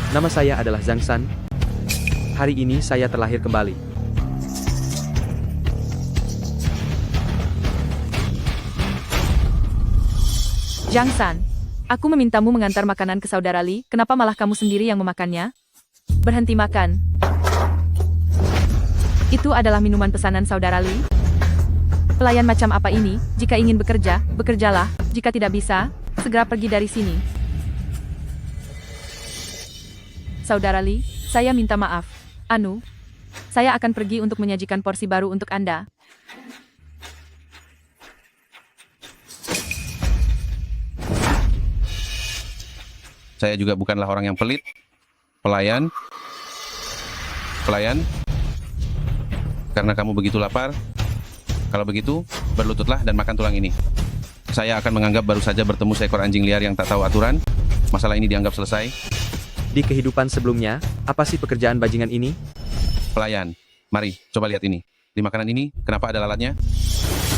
Nama saya adalah Zhang San. Hari ini saya terlahir kembali. Zhang San, aku memintamu mengantar makanan ke saudara Li, kenapa malah kamu sendiri yang memakannya? Berhenti makan. Itu adalah minuman pesanan saudara Li. Pelayan macam apa ini? Jika ingin bekerja, bekerjalah. Jika tidak bisa, segera pergi dari sini. Saudara Li, saya minta maaf. Anu, saya akan pergi untuk menyajikan porsi baru untuk Anda. Saya juga bukanlah orang yang pelit. Pelayan. Karena kamu begitu lapar. Kalau begitu, berlututlah dan makan tulang ini. Saya akan menganggap baru saja bertemu seekor anjing liar yang tak tahu aturan. Masalah ini dianggap selesai. Di kehidupan sebelumnya, apa sih pekerjaan bajingan ini? Pelayan, mari, coba lihat ini. Di makanan ini, kenapa ada lalatnya?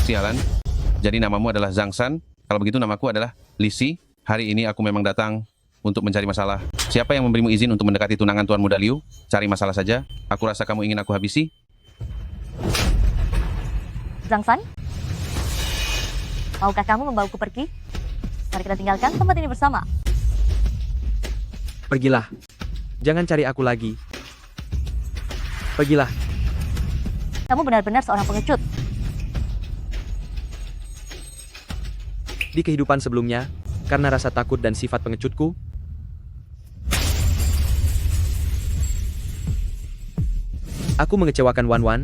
Sialan. Jadi namamu adalah Zhang San. Kalau begitu namaku adalah Li Si. Hari ini aku memang datang untuk mencari masalah. Siapa yang memberimu izin untuk mendekati tunangan Tuan Muda Liu? Cari masalah saja. Aku rasa kamu ingin aku habisi. Zhang San, maukah kamu membawaku pergi? Mari kita tinggalkan tempat ini bersama. Pergilah. Jangan cari aku lagi. Pergilah. Kamu benar-benar seorang pengecut. Di kehidupan sebelumnya, karena rasa takut dan sifat pengecutku, aku mengecewakan Wan Wan,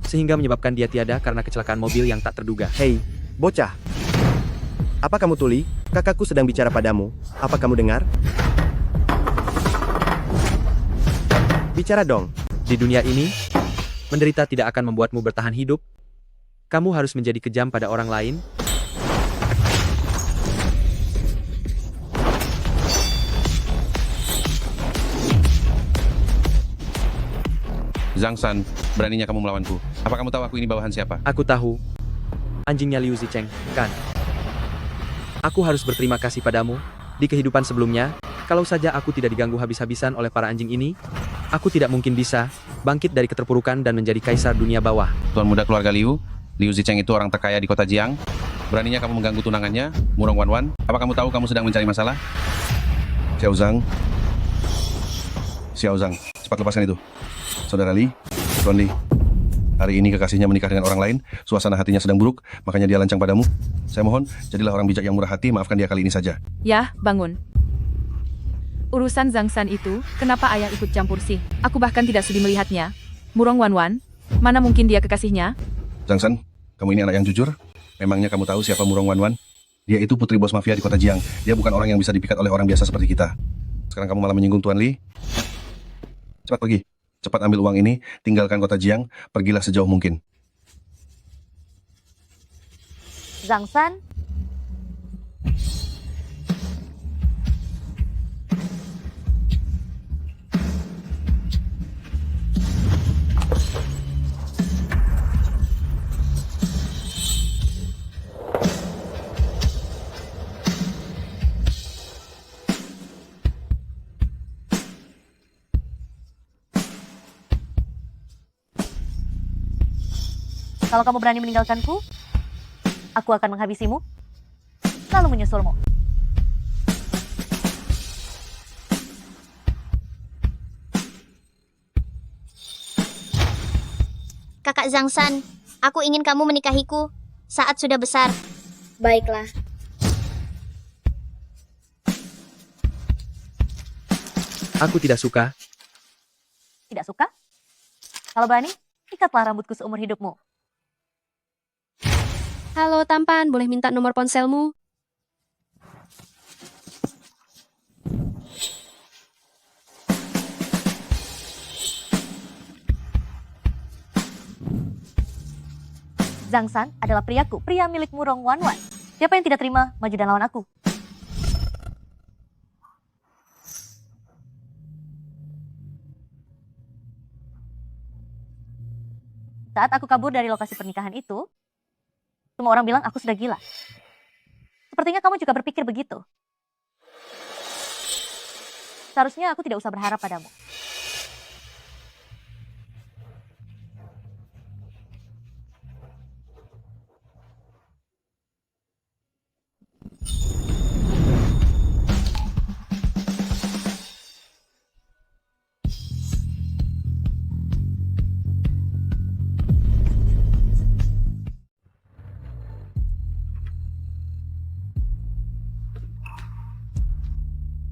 sehingga menyebabkan dia tiada karena kecelakaan mobil yang tak terduga. Hei, bocah. Apa kamu tuli? Kakakku sedang bicara padamu. Apa kamu dengar? Bicara dong. Di dunia ini, menderita tidak akan membuatmu bertahan hidup. Kamu harus menjadi kejam pada orang lain. Zhang San, beraninya kamu melawanku. Apa kamu tahu aku ini bawahan siapa? Aku tahu. Anjingnya Liu Zicheng, kan? Aku harus berterima kasih padamu. Di kehidupan sebelumnya, kalau saja aku tidak diganggu habis-habisan oleh para anjing ini, aku tidak mungkin bisa bangkit dari keterpurukan dan menjadi kaisar dunia bawah. Tuan muda keluarga Liu. Liu Zicheng itu orang terkaya di kota Jiang. Beraninya kamu mengganggu tunangannya, Murong Wan Wan. Apa kamu tahu kamu sedang mencari masalah? Xiao Zhang. Cepat lepaskan itu. Saudara Li, Tuan Li. Hari ini kekasihnya menikah dengan orang lain, suasana hatinya sedang buruk, makanya dia lancang padamu. Saya mohon, jadilah orang bijak yang murah hati, maafkan dia kali ini saja. Ya, bangun. Urusan Zhang San itu, kenapa ayah ikut campur sih? Aku bahkan tidak sudi melihatnya. Murong Wan Wan, mana mungkin dia kekasihnya? Zhang San, kamu ini anak yang jujur? Memangnya kamu tahu siapa Murong Wan Wan? Dia itu putri bos mafia di kota Jiang. Dia bukan orang yang bisa dipikat oleh orang biasa seperti kita. Sekarang kamu malah menyinggung Tuan Li. Cepat pergi. Cepat ambil uang ini, tinggalkan kota Jiang, pergilah sejauh mungkin. Zhang San, kalau kamu berani meninggalkanku, aku akan menghabisimu, lalu menyusulmu. Kakak Zhang San, aku ingin kamu menikahiku saat sudah besar. Baiklah. Aku tidak suka. Tidak suka? Kalau berani, ikatlah rambutku seumur hidupmu. Halo tampan, boleh minta nomor ponselmu? Zhang San adalah priaku, pria milik Murong Wan Wan. Siapa yang tidak terima, maju dan lawan aku. Saat aku kabur dari lokasi pernikahan itu, semua orang bilang aku sudah gila. Sepertinya kamu juga berpikir begitu. Seharusnya aku tidak usah berharap padamu.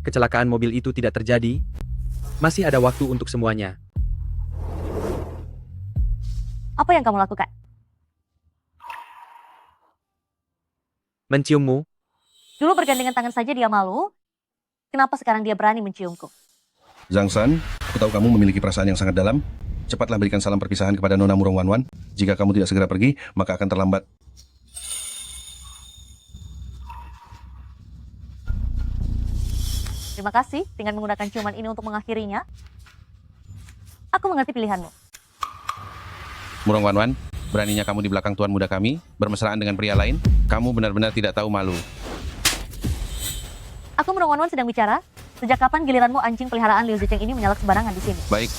Kecelakaan mobil itu tidak terjadi. Masih ada waktu untuk semuanya. Apa yang kamu lakukan? Menciummu, Dulu bergandengan tangan saja dia malu. Kenapa sekarang dia berani menciumku? Zhang San, aku tahu kamu memiliki perasaan yang sangat dalam. Cepatlah berikan salam perpisahan kepada Nona Murong Wanwan. Jika kamu tidak segera pergi, maka akan terlambat. Terima kasih dengan menggunakan ciuman ini untuk mengakhirinya. Aku mengerti pilihanmu. Murong Wanwan, beraninya kamu di belakang tuan muda kami, bermesraan dengan pria lain? Kamu benar-benar tidak tahu malu. Aku Murong Wanwan sedang bicara. Sejak kapan giliranmu anjing peliharaan Liu Zicheng ini menyalak sembarangan di sini? Baik,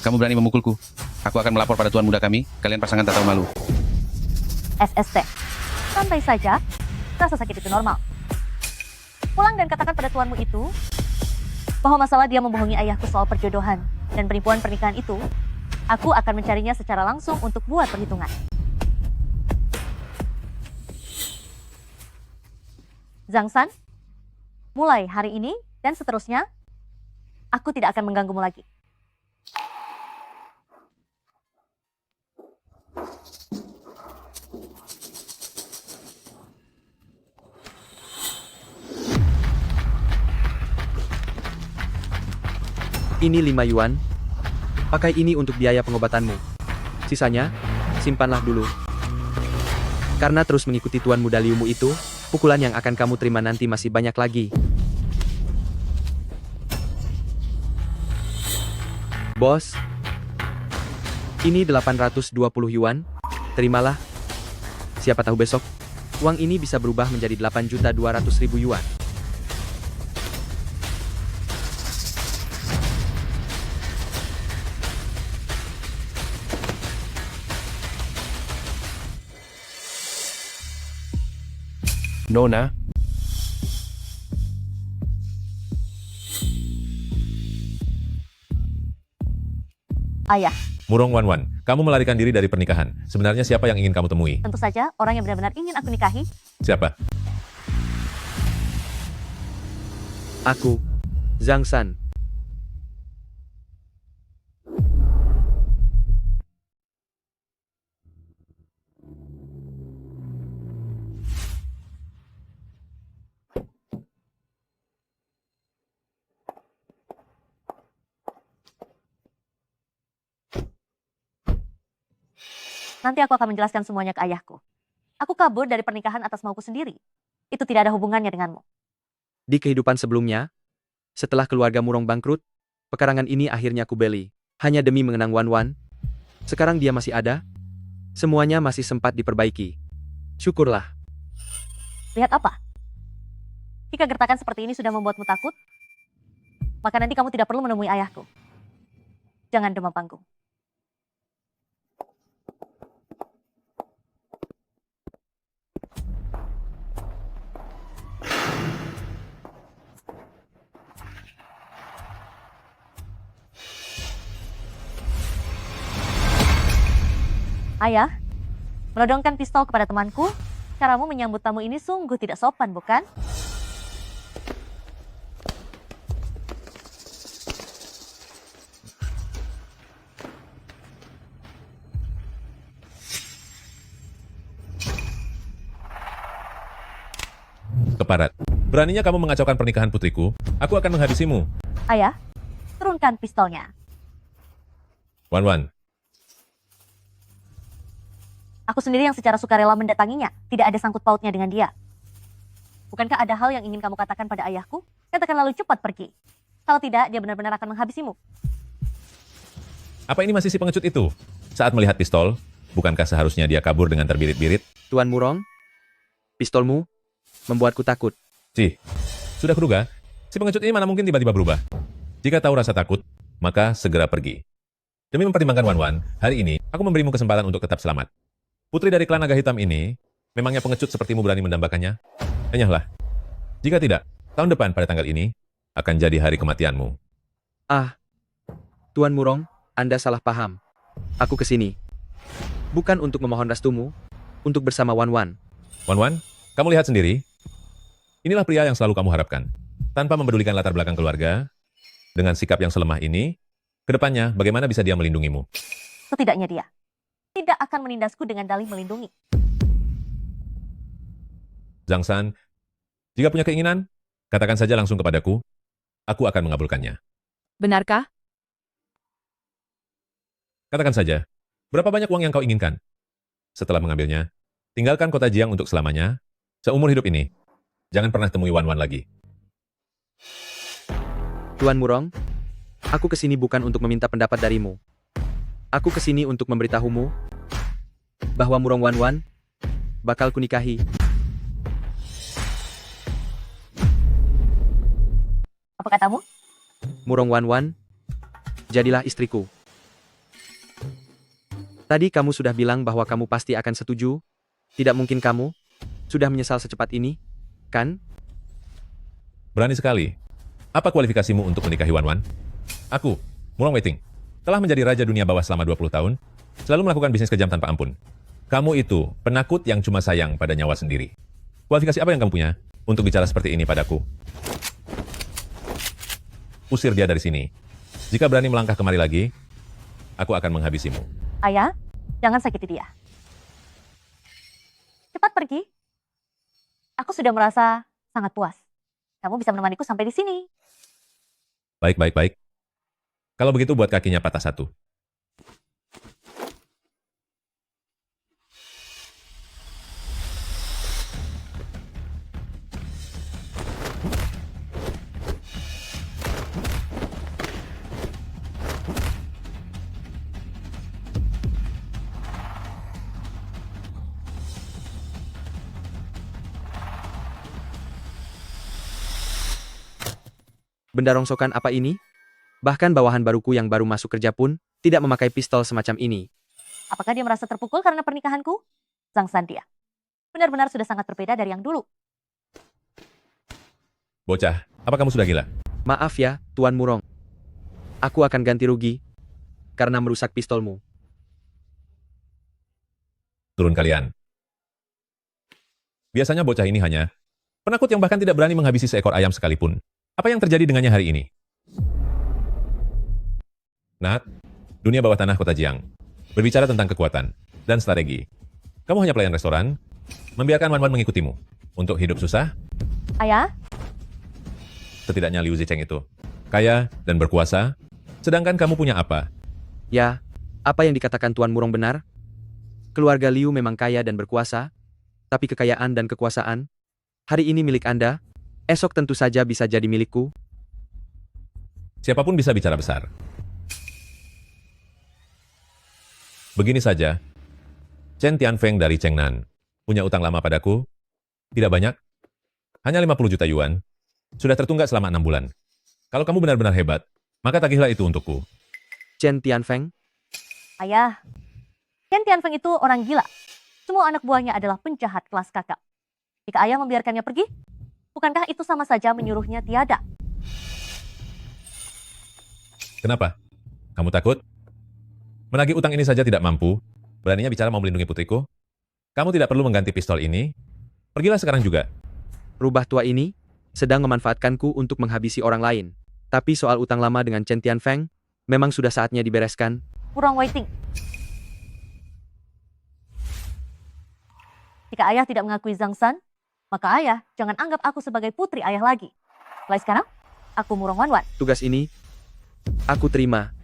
kamu berani memukulku. Aku akan melapor pada tuan muda kami. Kalian pasangan tak tahu malu. SST. Santai saja. Rasa sakit itu normal. Pulang dan katakan pada tuanmu itu bahwa masalah dia membohongi ayahku soal perjodohan dan penipuan pernikahan itu, aku akan mencarinya secara langsung untuk buat perhitungan. Zhang San, mulai hari ini dan seterusnya, aku tidak akan mengganggumu lagi. ini 5 yuan. Pakai ini untuk biaya pengobatanmu. Sisanya, simpanlah dulu. Karena terus mengikuti tuan muda Liumu itu, pukulan yang akan kamu terima nanti masih banyak lagi. Bos, ini 820 yuan. Terimalah. Siapa tahu besok, uang ini bisa berubah menjadi 8.200.000 yuan. Nona, Ayah, Murong Wanwan, kamu melarikan diri dari pernikahan. Sebenarnya siapa yang ingin kamu temui? tentu saja orang yang benar-benar ingin aku nikahi. Siapa? Aku, Zhang San. Nanti aku akan menjelaskan semuanya ke ayahku. Aku kabur dari pernikahan atas mauku sendiri. Itu tidak ada hubungannya denganmu. Di kehidupan sebelumnya, setelah keluarga Murong bangkrut, pekarangan ini akhirnya aku beli. Hanya demi mengenang Wanwan. Sekarang dia masih ada. Semuanya masih sempat diperbaiki. Syukurlah. Lihat apa? Jika gertakan seperti ini sudah membuatmu takut, maka nanti kamu tidak perlu menemui ayahku. Jangan demam panggung. Ayah, menodongkan pistol kepada temanku, caramu menyambut tamu ini sungguh tidak sopan, bukan? Keparat. Beraninya kamu mengacaukan pernikahan putriku? Aku akan menghabisimu. Ayah, turunkan pistolnya. Wanwan, Aku sendiri yang secara sukarela mendatanginya. Tidak ada sangkut pautnya dengan dia. Bukankah ada hal yang ingin kamu katakan pada ayahku? Katakan lalu cepat pergi. Kalau tidak, dia benar-benar akan menghabisimu. apa ini masih si pengecut itu? Saat melihat pistol, bukankah seharusnya dia kabur dengan terbirit-birit? Tuan Murong, pistolmu membuatku takut. Sudah kuduga, si pengecut ini mana mungkin tiba-tiba berubah. Jika tahu rasa takut, maka segera pergi. Demi mempertimbangkan Wan Wan, hari ini aku memberimu kesempatan untuk tetap selamat. Putri dari klan naga hitam ini, memangnya pengecut sepertimu berani mendambakannya? Enyahlah. Jika tidak, tahun depan pada tanggal ini, akan jadi hari kematianmu. Ah, Tuan Murong, Anda salah paham. Aku kesini. Bukan untuk memohon restumu, untuk bersama Wan Wan. Wan Wan, kamu lihat sendiri. Inilah pria yang selalu kamu harapkan. Tanpa mempedulikan latar belakang keluarga, dengan sikap yang selemah ini, kedepannya bagaimana bisa dia melindungimu? Setidaknya dia tidak akan menindasku dengan dalih melindungi. Zhang San, jika punya keinginan, katakan saja langsung kepadaku. Aku akan mengabulkannya. Benarkah? Katakan saja, berapa banyak uang yang kau inginkan? Setelah mengambilnya, tinggalkan kota Jiang untuk selamanya, seumur hidup ini. Jangan pernah temui Wan Wan lagi. Tuan Murong, aku kesini bukan untuk meminta pendapat darimu. Aku kesini untuk memberitahumu bahwa Murong Wan Wan bakal kunikahi. Apa katamu? Murong Wan Wan, jadilah istriku. Tadi kamu sudah bilang bahwa kamu pasti akan setuju. Tidak mungkin kamu sudah menyesal secepat ini, kan? Berani sekali. Apa kualifikasimu untuk menikahi Wan Wan? Aku, Murong Waiting, telah menjadi raja dunia bawah selama 20 tahun, selalu melakukan bisnis kejam tanpa ampun. Kamu itu penakut yang cuma sayang pada nyawa sendiri. Kualifikasi apa yang kamu punya untuk bicara seperti ini padaku? Usir dia dari sini. Jika berani melangkah kemari lagi, aku akan menghabisimu. Ayah, jangan sakiti dia. Cepat pergi. Aku sudah merasa sangat puas. Kamu bisa menemaniku sampai di sini. Baik, baik, baik. Kalau begitu buat kakinya patah satu. Benda rongsokan apa ini? Bahkan bawahan baruku yang baru masuk kerja pun tidak memakai pistol semacam ini. Apakah dia merasa terpukul karena pernikahanku? Zhang San dia. Benar-benar sudah sangat berbeda dari yang dulu. Bocah, apa kamu sudah gila? Maaf ya, Tuan Murong. Aku akan ganti rugi karena merusak pistolmu. Turun kalian. Biasanya bocah ini hanya penakut yang bahkan tidak berani menghabisi seekor ayam sekalipun. Apa yang terjadi dengannya hari ini? Nat, dunia bawah tanah kota Jiang. Berbicara tentang kekuatan dan strategi. Kamu hanya pelayan restoran, membiarkan Wan Wan mengikutimu. Untuk hidup susah, Ayah, setidaknya Liu Zicheng itu kaya dan berkuasa, sedangkan kamu punya apa? Ya, apa yang dikatakan Tuan Murong benar? Keluarga Liu memang kaya dan berkuasa, tapi kekayaan dan kekuasaan hari ini milik Anda, esok tentu saja bisa jadi milikku. Siapapun bisa bicara besar. Begini saja, Chen Tianfeng dari Chengnan punya utang lama padaku, tidak banyak, hanya 50 juta yuan, sudah tertunggak selama 6 bulan. Kalau kamu benar-benar hebat, maka tagihlah itu untukku. Chen Tianfeng, ayah. Chen Tianfeng itu orang gila. Semua anak buahnya adalah penjahat kelas kakap. Jika ayah membiarkannya pergi, bukankah itu sama saja menyuruhnya tiada? Kenapa? Kamu takut? Menagih utang ini saja tidak mampu, beraninya bicara mau melindungi putriku? Kamu tidak perlu mengganti pistol ini. Pergilah sekarang juga. rubah tua ini sedang memanfaatkanku untuk menghabisi orang lain. Tapi soal utang lama dengan Chen Tianfeng, memang sudah saatnya dibereskan. Murong Waiting. Jika ayah tidak mengakui Zhang San, maka ayah jangan anggap aku sebagai putri ayah lagi. Mulai sekarang, aku Murong Wan Wan. Tugas ini, aku terima.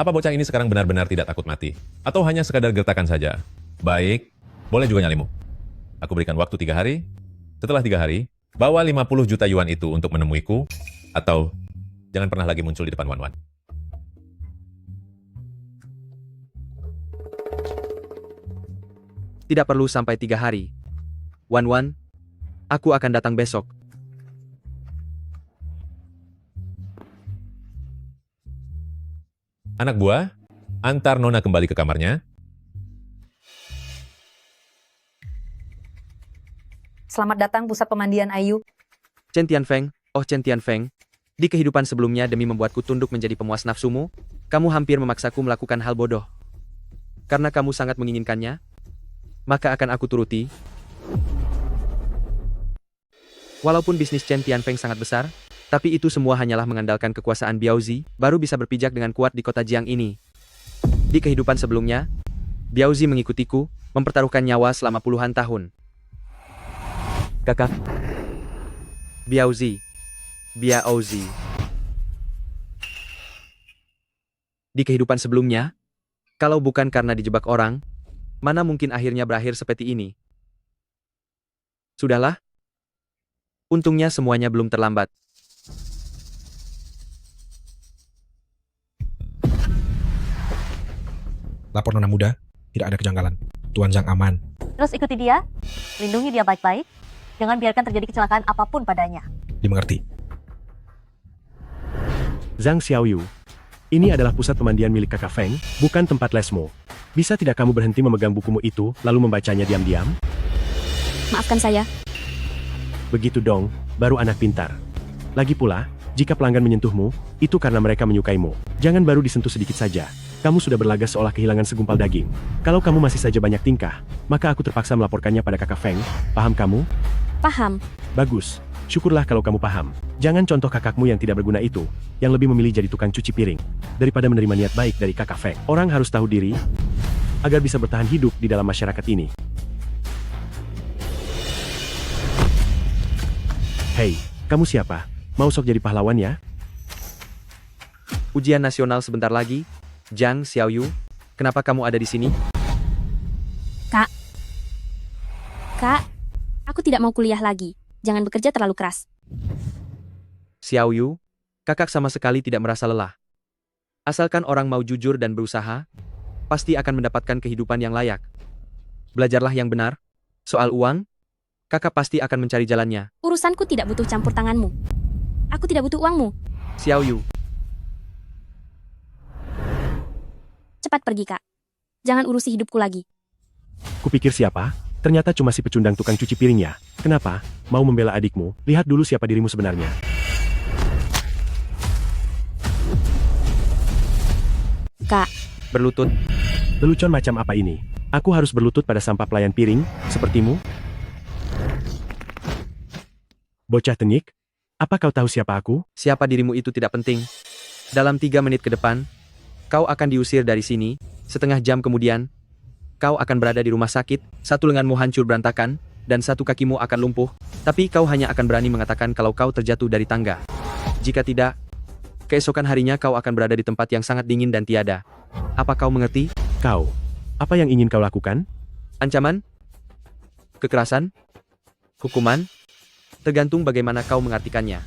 Apa bocah ini sekarang benar-benar tidak takut mati? Atau hanya sekadar gertakan saja? Baik, boleh juga nyalimu. Aku berikan waktu 3 hari. Setelah 3 hari, bawa 50 juta yuan itu untuk menemuiku, atau jangan pernah lagi muncul di depan Wan Wan. Tidak perlu sampai 3 hari. Wan Wan, aku akan datang besok. Anak buah, antar Nona kembali ke kamarnya. Selamat datang pusat pemandian Ayu. Chen Tianfeng, oh Chen Tianfeng. Di kehidupan sebelumnya demi membuatku tunduk menjadi pemuas nafsumu, kamu hampir memaksaku melakukan hal bodoh. Karena kamu sangat menginginkannya, maka akan aku turuti. Walaupun bisnis Chen Tianfeng sangat besar, tapi itu semua hanyalah mengandalkan kekuasaan Biaozi, baru bisa berpijak dengan kuat di kota Jiang ini. Di kehidupan sebelumnya, Biaozi mengikutiku, mempertaruhkan nyawa selama puluhan tahun. Kakak. Biaozi. Di kehidupan sebelumnya, kalau bukan karena dijebak orang, mana mungkin akhirnya berakhir seperti ini. Sudahlah. Untungnya semuanya belum terlambat. Lapor Nona Muda, tidak ada kejanggalan. Tuan Zhang aman. Terus ikuti dia, lindungi dia baik-baik, jangan biarkan terjadi kecelakaan apapun padanya. Dimengerti. Zhang Xiaoyu, ini adalah pusat pemandian milik kakak Feng, bukan tempat lesmu. Bisa tidak kamu berhenti memegang bukumu itu, lalu membacanya diam-diam? Maafkan saya. Begitu dong, baru anak pintar. Lagi pula, jika pelanggan menyentuhmu, itu karena mereka menyukaimu. Jangan baru disentuh sedikit saja. Kamu sudah berlaga seolah kehilangan segumpal daging. Kalau kamu masih saja banyak tingkah, maka aku terpaksa melaporkannya pada kakak Feng. Paham kamu? Paham. Bagus. Syukurlah kalau kamu paham. Jangan contoh kakakmu yang tidak berguna itu, yang lebih memilih jadi tukang cuci piring, daripada menerima niat baik dari kakak Feng. Orang harus tahu diri, agar bisa bertahan hidup di dalam masyarakat ini. Hei, kamu siapa? Mau sok jadi pahlawan ya? Ujian nasional sebentar lagi. Zhang Xiaoyu, kenapa kamu ada di sini? Kak, aku tidak mau kuliah lagi. Jangan bekerja terlalu keras. Xiaoyu, kakak sama sekali tidak merasa lelah. Asalkan orang mau jujur dan berusaha, pasti akan mendapatkan kehidupan yang layak. Belajarlah yang benar. Soal uang, kakak pasti akan mencari jalannya. Urusanku tidak butuh campur tanganmu. Aku tidak butuh uangmu. Xiaoyu, Cepat pergi, Kak. Jangan urusi hidupku lagi. Kupikir siapa? Ternyata cuma si pecundang tukang cuci piring ya. Kenapa? Mau membela adikmu? Lihat dulu siapa dirimu sebenarnya. Kak, berlutut. Lelucon macam apa ini? Aku harus berlutut pada sampah pelayan piring, sepertimu? Bocah tengik? Apa kau tahu siapa aku? Siapa dirimu itu tidak penting. Dalam 3 menit ke depan, kau akan diusir dari sini. Setengah jam kemudian, kau akan berada di rumah sakit, satu lenganmu hancur berantakan, dan satu kakimu akan lumpuh. Tapi kau hanya akan berani mengatakan kalau kau terjatuh dari tangga. Jika tidak, keesokan harinya kau akan berada di tempat yang sangat dingin dan tiada. Apa kau mengerti? Kau. Apa yang ingin kau lakukan? Ancaman? Kekerasan? Hukuman? Tergantung bagaimana kau mengartikannya.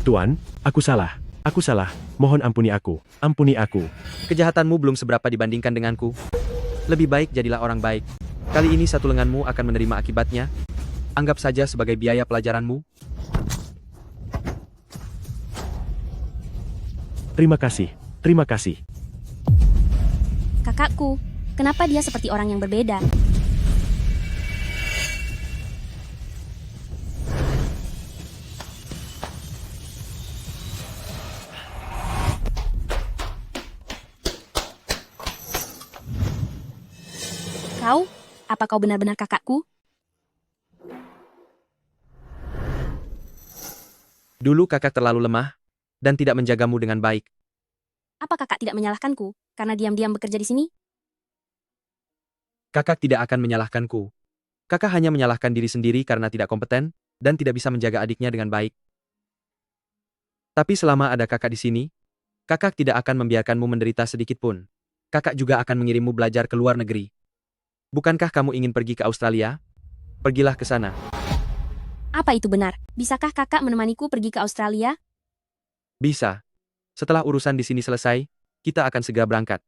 Tuan, aku salah. Aku salah. Mohon ampuni aku. Ampuni aku. Kejahatanmu belum seberapa dibandingkan denganku. Lebih baik jadilah orang baik. Kali ini satu lenganmu akan menerima akibatnya. Anggap saja sebagai biaya pelajaranmu. Terima kasih. Terima kasih. kakakku, kenapa dia seperti orang yang berbeda? Kau? Apa kau benar-benar kakakku? Dulu kakak terlalu lemah, dan tidak menjagamu dengan baik. Apa kakak tidak menyalahkanku, karena diam-diam bekerja di sini? Kakak tidak akan menyalahkanku. Kakak hanya menyalahkan diri sendiri karena tidak kompeten, dan tidak bisa menjaga adiknya dengan baik. Tapi selama ada kakak di sini, kakak tidak akan membiarkanmu menderita sedikit pun. Kakak juga akan mengirimmu belajar ke luar negeri. Bukankah kamu ingin pergi ke Australia? Pergilah ke sana. Apa itu benar? Bisakah kakak menemaniku pergi ke Australia? Bisa. Setelah urusan di sini selesai, kita akan segera berangkat.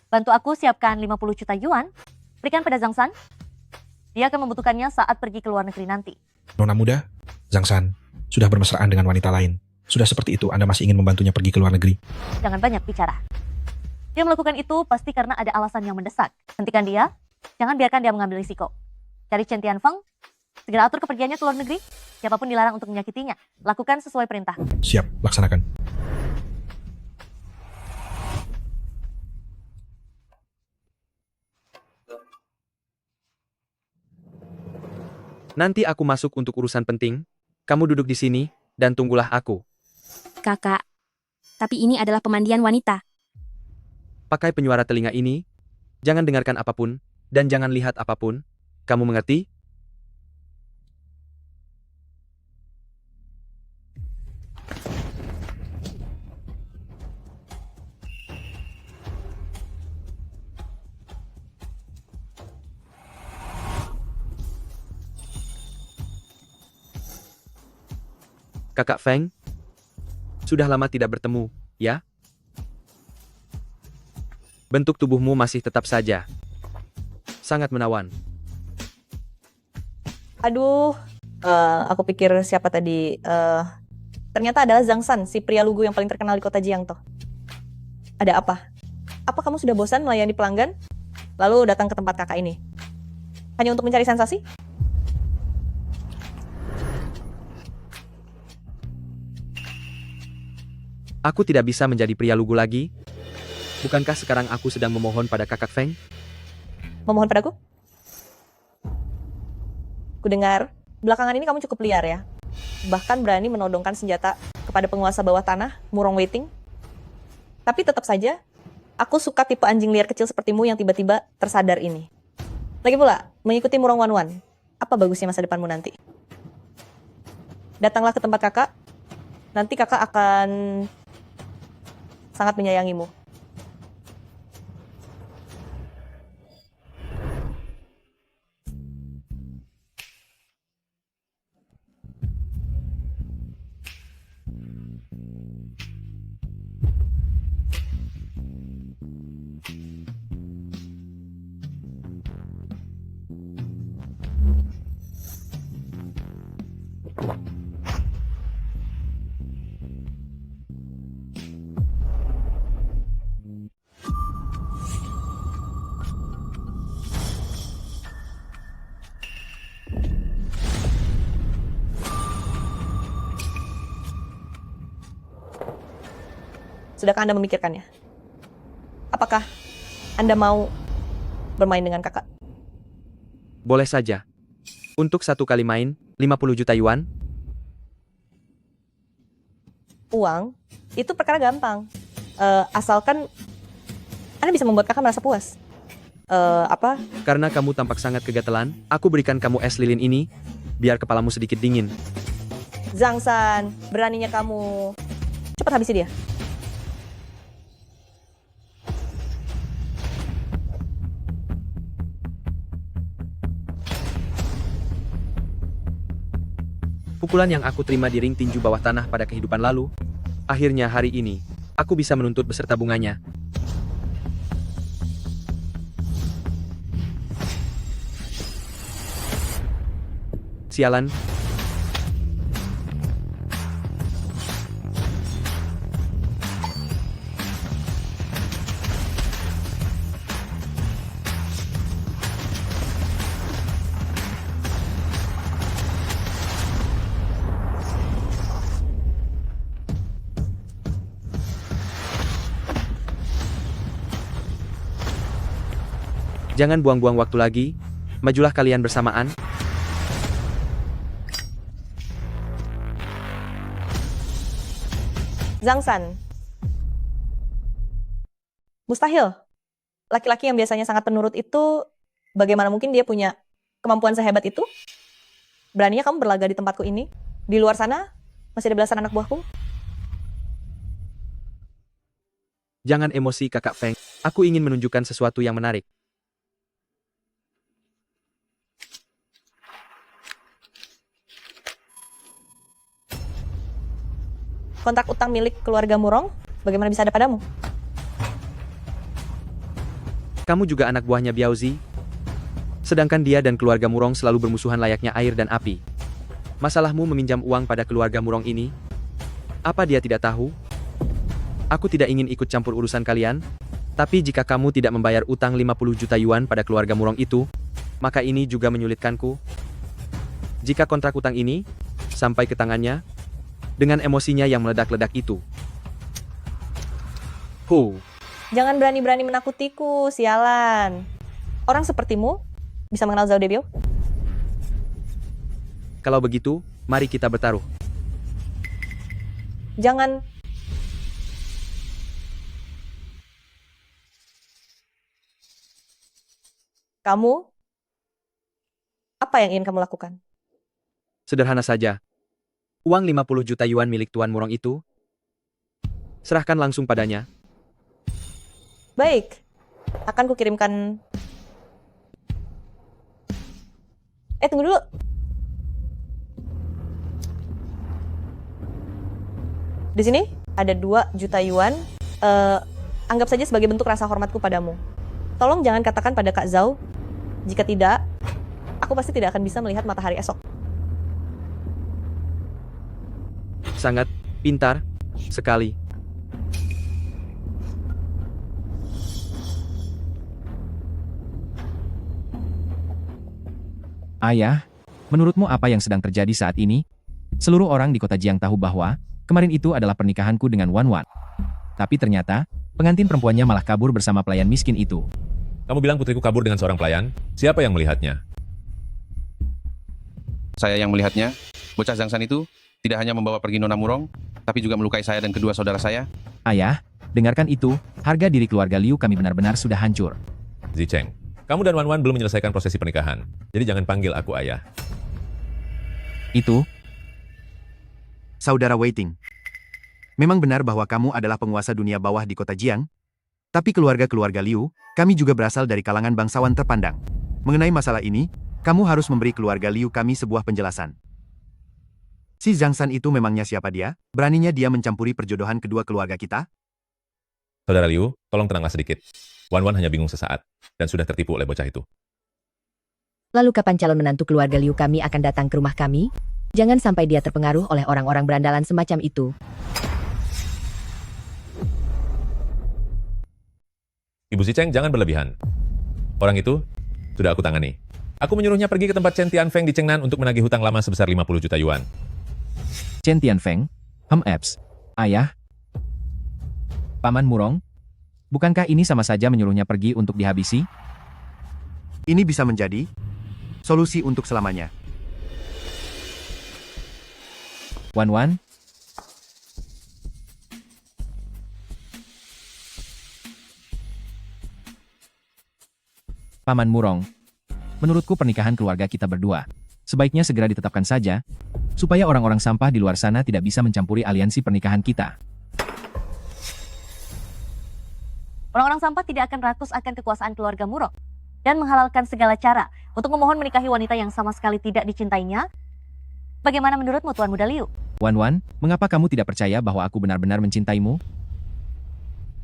Bantu aku siapkan 50 juta yuan, berikan pada Zhang San. Dia akan membutuhkannya saat pergi ke luar negeri nanti. Nona muda, Zhang San sudah bermesraan dengan wanita lain. Sudah seperti itu, Anda masih ingin membantunya pergi ke luar negeri? Jangan banyak bicara. Dia melakukan itu pasti karena ada alasan yang mendesak. Hentikan dia, jangan biarkan dia mengambil risiko. Cari Chen Tianfeng, segera atur kepergiannya ke luar negeri. Siapapun dilarang untuk menyakitinya. Lakukan sesuai perintah. Siap, laksanakan. Nanti aku masuk untuk urusan penting. Kamu duduk di sini, dan tunggulah aku. Kakak. Tapi ini adalah pemandian wanita. Pakai penyuara telinga ini. Jangan dengarkan apapun, dan jangan lihat apapun. Kamu mengerti? Kakak Feng, sudah lama tidak bertemu, ya? Bentuk tubuhmu masih tetap saja sangat menawan. Aduh, aku pikir siapa tadi? Ternyata adalah Zhang San, si pria lugu yang paling terkenal di kota Jiangto. Ada apa? Apa kamu sudah bosan melayani pelanggan? Lalu datang ke tempat kakak ini? Hanya untuk mencari sensasi? Aku tidak bisa menjadi pria lugu lagi. Bukankah sekarang aku sedang memohon pada kakak Feng? Memohon padaku? Kudengar, belakangan ini kamu cukup liar ya. Bahkan berani menodongkan senjata kepada penguasa bawah tanah, Murong Waiting. Tapi tetap saja, aku suka tipe anjing liar kecil sepertimu yang tiba-tiba tersadar ini. Lagi pula, mengikuti Murong Wanwan. Apa bagusnya masa depanmu nanti? Datanglah ke tempat kakak. Nanti kakak akan sangat menyayangimu. Sudahkah Anda memikirkannya? Apakah Anda mau bermain dengan kakak? Boleh saja. Untuk satu kali main, 50 juta yuan. Uang, itu perkara gampang. Asalkan Anda bisa membuat kakak merasa puas. Karena kamu tampak sangat kegatelan, aku berikan kamu es lilin ini, biar kepalamu sedikit dingin. Zhang San, beraninya kamu. Cepat habisi dia. Pukulan yang aku terima di ring tinju bawah tanah pada kehidupan lalu, akhirnya hari ini, aku bisa menuntut beserta bunganya. Sialan. Jangan buang-buang waktu lagi, majulah kalian bersamaan. Zhang San. Mustahil. Laki-laki yang biasanya sangat penurut itu, bagaimana mungkin dia punya kemampuan sehebat itu? Beraninya kamu berlaga di tempatku ini? Di luar sana, masih ada belasan anak buahku? Jangan emosi kakak Feng, aku ingin menunjukkan sesuatu yang menarik. Kontrak utang milik keluarga Murong, bagaimana bisa ada padamu? Kamu juga anak buahnya Biaozi. Sedangkan dia dan keluarga Murong selalu bermusuhan layaknya air dan api. Masalahmu meminjam uang pada keluarga Murong ini? Apa dia tidak tahu? Aku tidak ingin ikut campur urusan kalian, tapi jika kamu tidak membayar utang 50 juta yuan pada keluarga Murong itu, maka ini juga menyulitkanku. Jika kontrak utang ini sampai ke tangannya, dengan emosinya yang meledak-ledak itu. Jangan berani-berani menakutiku, sialan. Orang sepertimu bisa mengenal Zhao Debiao? Kalau begitu, mari kita bertaruh. Jangan. Kamu? Apa yang ingin kamu lakukan? Sederhana saja. Uang 50 juta yuan milik Tuan Murong itu, serahkan langsung padanya. Baik. Akan kukirimkan. Tunggu dulu. Di sini ada 2 juta yuan. Anggap saja sebagai bentuk rasa hormatku padamu. Tolong jangan katakan pada Kak Zhao. Jika tidak, aku pasti tidak akan bisa melihat matahari esok. Sangat pintar sekali. Ayah, menurutmu apa yang sedang terjadi saat ini? Seluruh orang di kota Jiang tahu bahwa kemarin itu adalah pernikahanku dengan Wan Wan. Tapi ternyata, pengantin perempuannya malah kabur bersama pelayan miskin itu. Kamu bilang putriku kabur dengan seorang pelayan? Siapa yang melihatnya? Saya yang melihatnya. Bocah Zhangsan itu tidak hanya membawa pergi Nona Murong, tapi juga melukai saya dan kedua saudara saya. Ayah, dengarkan itu, harga diri keluarga Liu kami benar-benar sudah hancur. Zicheng, kamu dan Wan Wan belum menyelesaikan prosesi pernikahan. Jadi jangan panggil aku ayah. Itu, Saudara Waiting. Memang benar bahwa kamu adalah penguasa dunia bawah di kota Jiang? Tapi keluarga-keluarga Liu, kami juga berasal dari kalangan bangsawan terpandang. Mengenai masalah ini, kamu harus memberi keluarga Liu kami sebuah penjelasan. Si Zhangsan itu memangnya siapa dia? Beraninya dia mencampuri perjodohan kedua keluarga kita? Saudara Liu, tolong tenanglah sedikit. Wan Wan hanya bingung sesaat, dan sudah tertipu oleh bocah itu. Lalu kapan calon menantu keluarga Liu kami akan datang ke rumah kami? Jangan sampai dia terpengaruh oleh orang-orang berandalan semacam itu. Ibu Zicheng, jangan berlebihan. Orang itu sudah aku tangani. Aku menyuruhnya pergi ke tempat Chen Tianfeng di Chengnan untuk menagih hutang lama sebesar 50 juta yuan. Chen Tianfeng, Apps, Ayah, Paman Murong, bukankah ini sama saja menyuruhnya pergi untuk dihabisi? Ini bisa menjadi solusi untuk selamanya. Wan Wan, Paman Murong, menurutku pernikahan keluarga kita berdua sebaiknya segera ditetapkan saja, supaya orang-orang sampah di luar sana tidak bisa mencampuri aliansi pernikahan kita. Orang-orang sampah tidak akan rakus akan kekuasaan keluarga Murong dan menghalalkan segala cara untuk memohon menikahi wanita yang sama sekali tidak dicintainya. Bagaimana menurutmu, Tuan Muda Liu? Wan Wan, mengapa kamu tidak percaya bahwa aku benar-benar mencintaimu?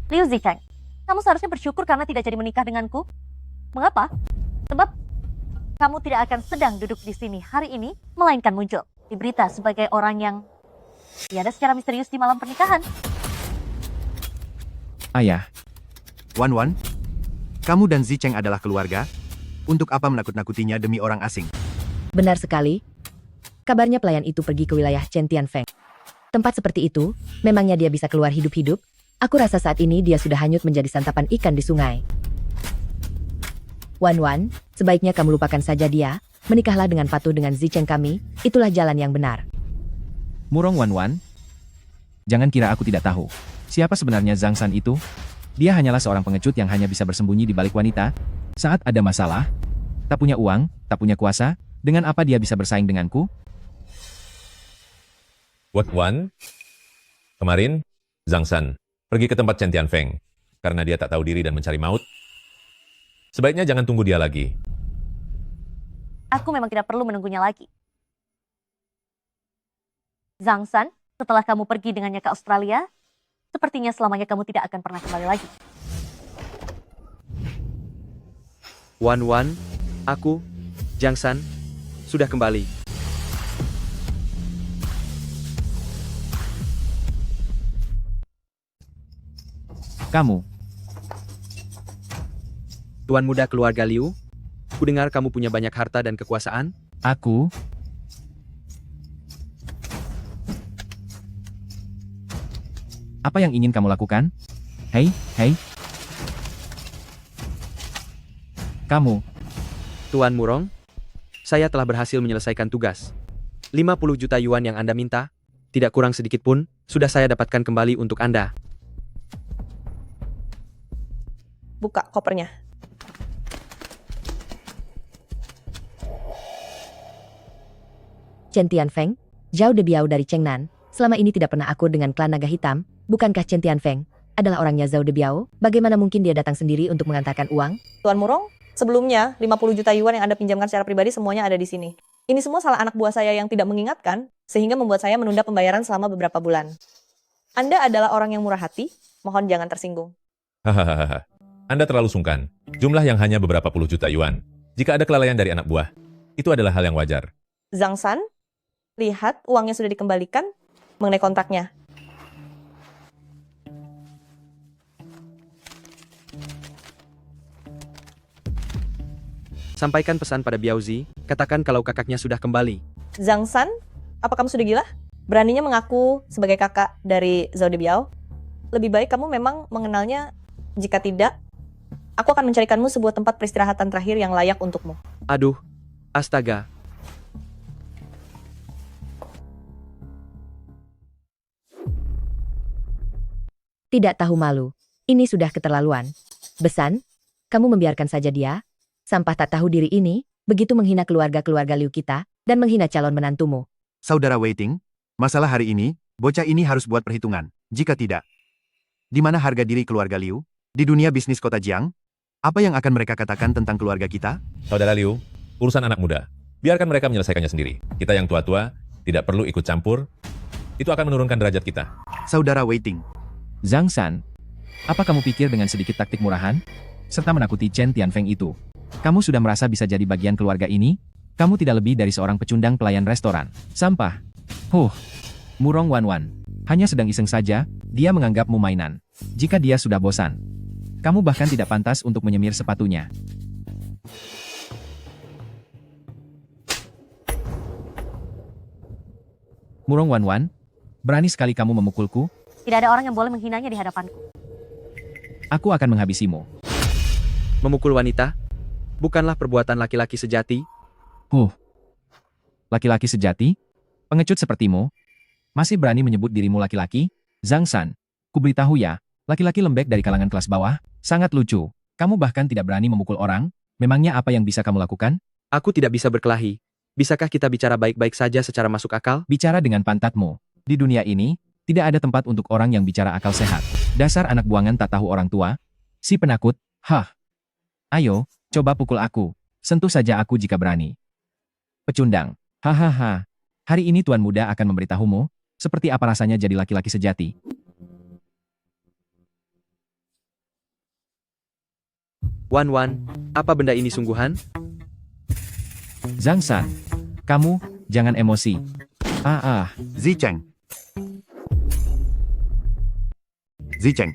Liu Zicheng, kamu seharusnya bersyukur karena tidak jadi menikah denganku. Mengapa? Sebab kamu tidak akan sedang duduk di sini hari ini, melainkan muncul di berita sebagai orang yang tiada secara misterius di malam pernikahan. Ayah. Wan Wan, kamu dan Zicheng adalah keluarga. Untuk apa menakut-nakutinya demi orang asing? Benar sekali. Kabarnya pelayan itu pergi ke wilayah Chen Tianfeng. Tempat seperti itu, memangnya dia bisa keluar hidup-hidup? Aku rasa saat ini dia sudah hanyut menjadi santapan ikan di sungai. Wan Wan, sebaiknya kamu lupakan saja dia, menikahlah dengan patuh dengan Zicheng kami, itulah jalan yang benar. Murong Wan Wan, jangan kira aku tidak tahu. Siapa sebenarnya Zhangsan itu? Dia hanyalah seorang pengecut yang hanya bisa bersembunyi di balik wanita. Saat ada masalah, tak punya uang, tak punya kuasa, dengan apa dia bisa bersaing denganku? Wan Wan, kemarin Zhangsan pergi ke tempat Chen Tianfeng karena dia tak tahu diri dan mencari maut. Sebaiknya jangan tunggu dia lagi. Aku memang tidak perlu menunggunya lagi. Zhangsan, setelah kamu pergi dengannya ke Australia, sepertinya selamanya kamu tidak akan pernah kembali lagi. Wan Wan, aku, Zhang San, sudah kembali. Kamu, Tuan muda keluarga Liu, kudengar kamu punya banyak harta dan kekuasaan. aku, apa yang ingin kamu lakukan? Hei, hei. Kamu, Tuan Murong, saya telah berhasil menyelesaikan tugas. 50 juta yuan yang Anda minta, tidak kurang sedikit pun, sudah saya dapatkan kembali untuk Anda. Buka kopernya. Chen Tianfeng, Zhao Debiao dari Chengnan, selama ini tidak pernah akur dengan klan naga hitam. Bukankah Chen Tianfeng adalah orangnya Zhao Debiao? Bagaimana mungkin dia datang sendiri untuk mengantarkan uang? Tuan Murong, sebelumnya 50 juta yuan yang Anda pinjamkan secara pribadi semuanya ada di sini. Ini semua salah anak buah saya yang tidak mengingatkan, sehingga membuat saya menunda pembayaran selama beberapa bulan. Anda adalah orang yang murah hati, mohon jangan tersinggung. Hahaha. Anda terlalu sungkan. Jumlah yang hanya beberapa puluh juta yuan. Jika ada kelalaian dari anak buah, itu adalah hal yang wajar. Zhang San, lihat uangnya sudah dikembalikan mengenai kontraknya. Sampaikan pesan pada Biaozi, katakan kalau kakaknya sudah kembali. Zhang San, apa kamu sudah gila? Beraninya mengaku sebagai kakak dari Zhao Debiao? Lebih baik kamu memang mengenalnya. Jika tidak, aku akan mencarikanmu sebuah tempat peristirahatan terakhir yang layak untukmu. Aduh, astaga. Tidak tahu malu. Ini sudah keterlaluan. Besan, kamu membiarkan saja dia? Sampah tak tahu diri ini, begitu menghina keluarga-keluarga Liu kita, dan menghina calon menantumu. Saudara Waiting, masalah hari ini, bocah ini harus buat perhitungan. Jika tidak, di mana harga diri keluarga Liu? Di dunia bisnis kota Jiang? Apa yang akan mereka katakan tentang keluarga kita? Saudara Liu, urusan anak muda. Biarkan mereka menyelesaikannya sendiri. Kita yang tua-tua, tidak perlu ikut campur. Itu akan menurunkan derajat kita. Saudara Waiting. Zhang San, apa kamu pikir dengan sedikit taktik murahan, serta menakuti Chen Tianfeng itu, kamu sudah merasa bisa jadi bagian keluarga ini? Kamu tidak lebih dari seorang pecundang pelayan restoran. Sampah. Murong Wan Wan. Hanya sedang iseng saja, dia menganggapmu mainan. Jika dia sudah bosan, kamu bahkan tidak pantas untuk menyemir sepatunya. Murong Wan Wan, berani sekali kamu memukulku? Tidak ada orang yang boleh menghinanya di hadapanku. Aku akan menghabisimu. Memukul wanita? Bukanlah perbuatan laki-laki sejati. Laki-laki sejati? Pengecut sepertimu? Masih berani menyebut dirimu laki-laki? Zhang San, kuberitahu ya, laki-laki lembek dari kalangan kelas bawah, sangat lucu. Kamu bahkan tidak berani memukul orang? Memangnya apa yang bisa kamu lakukan? Aku tidak bisa berkelahi. Bisakah kita bicara baik-baik saja secara masuk akal? Bicara dengan pantatmu. Di dunia ini, tidak ada tempat untuk orang yang bicara akal sehat. Dasar anak buangan tak tahu orang tua. Si penakut, Ayo, coba pukul aku. Sentuh saja aku jika berani. Pecundang. Hahaha. Hari ini Tuan Muda akan memberitahumu, seperti apa rasanya jadi laki-laki sejati. Wan Wan, apa benda ini sungguhan? Zhang San, kamu, jangan emosi. Zicheng. Zicheng.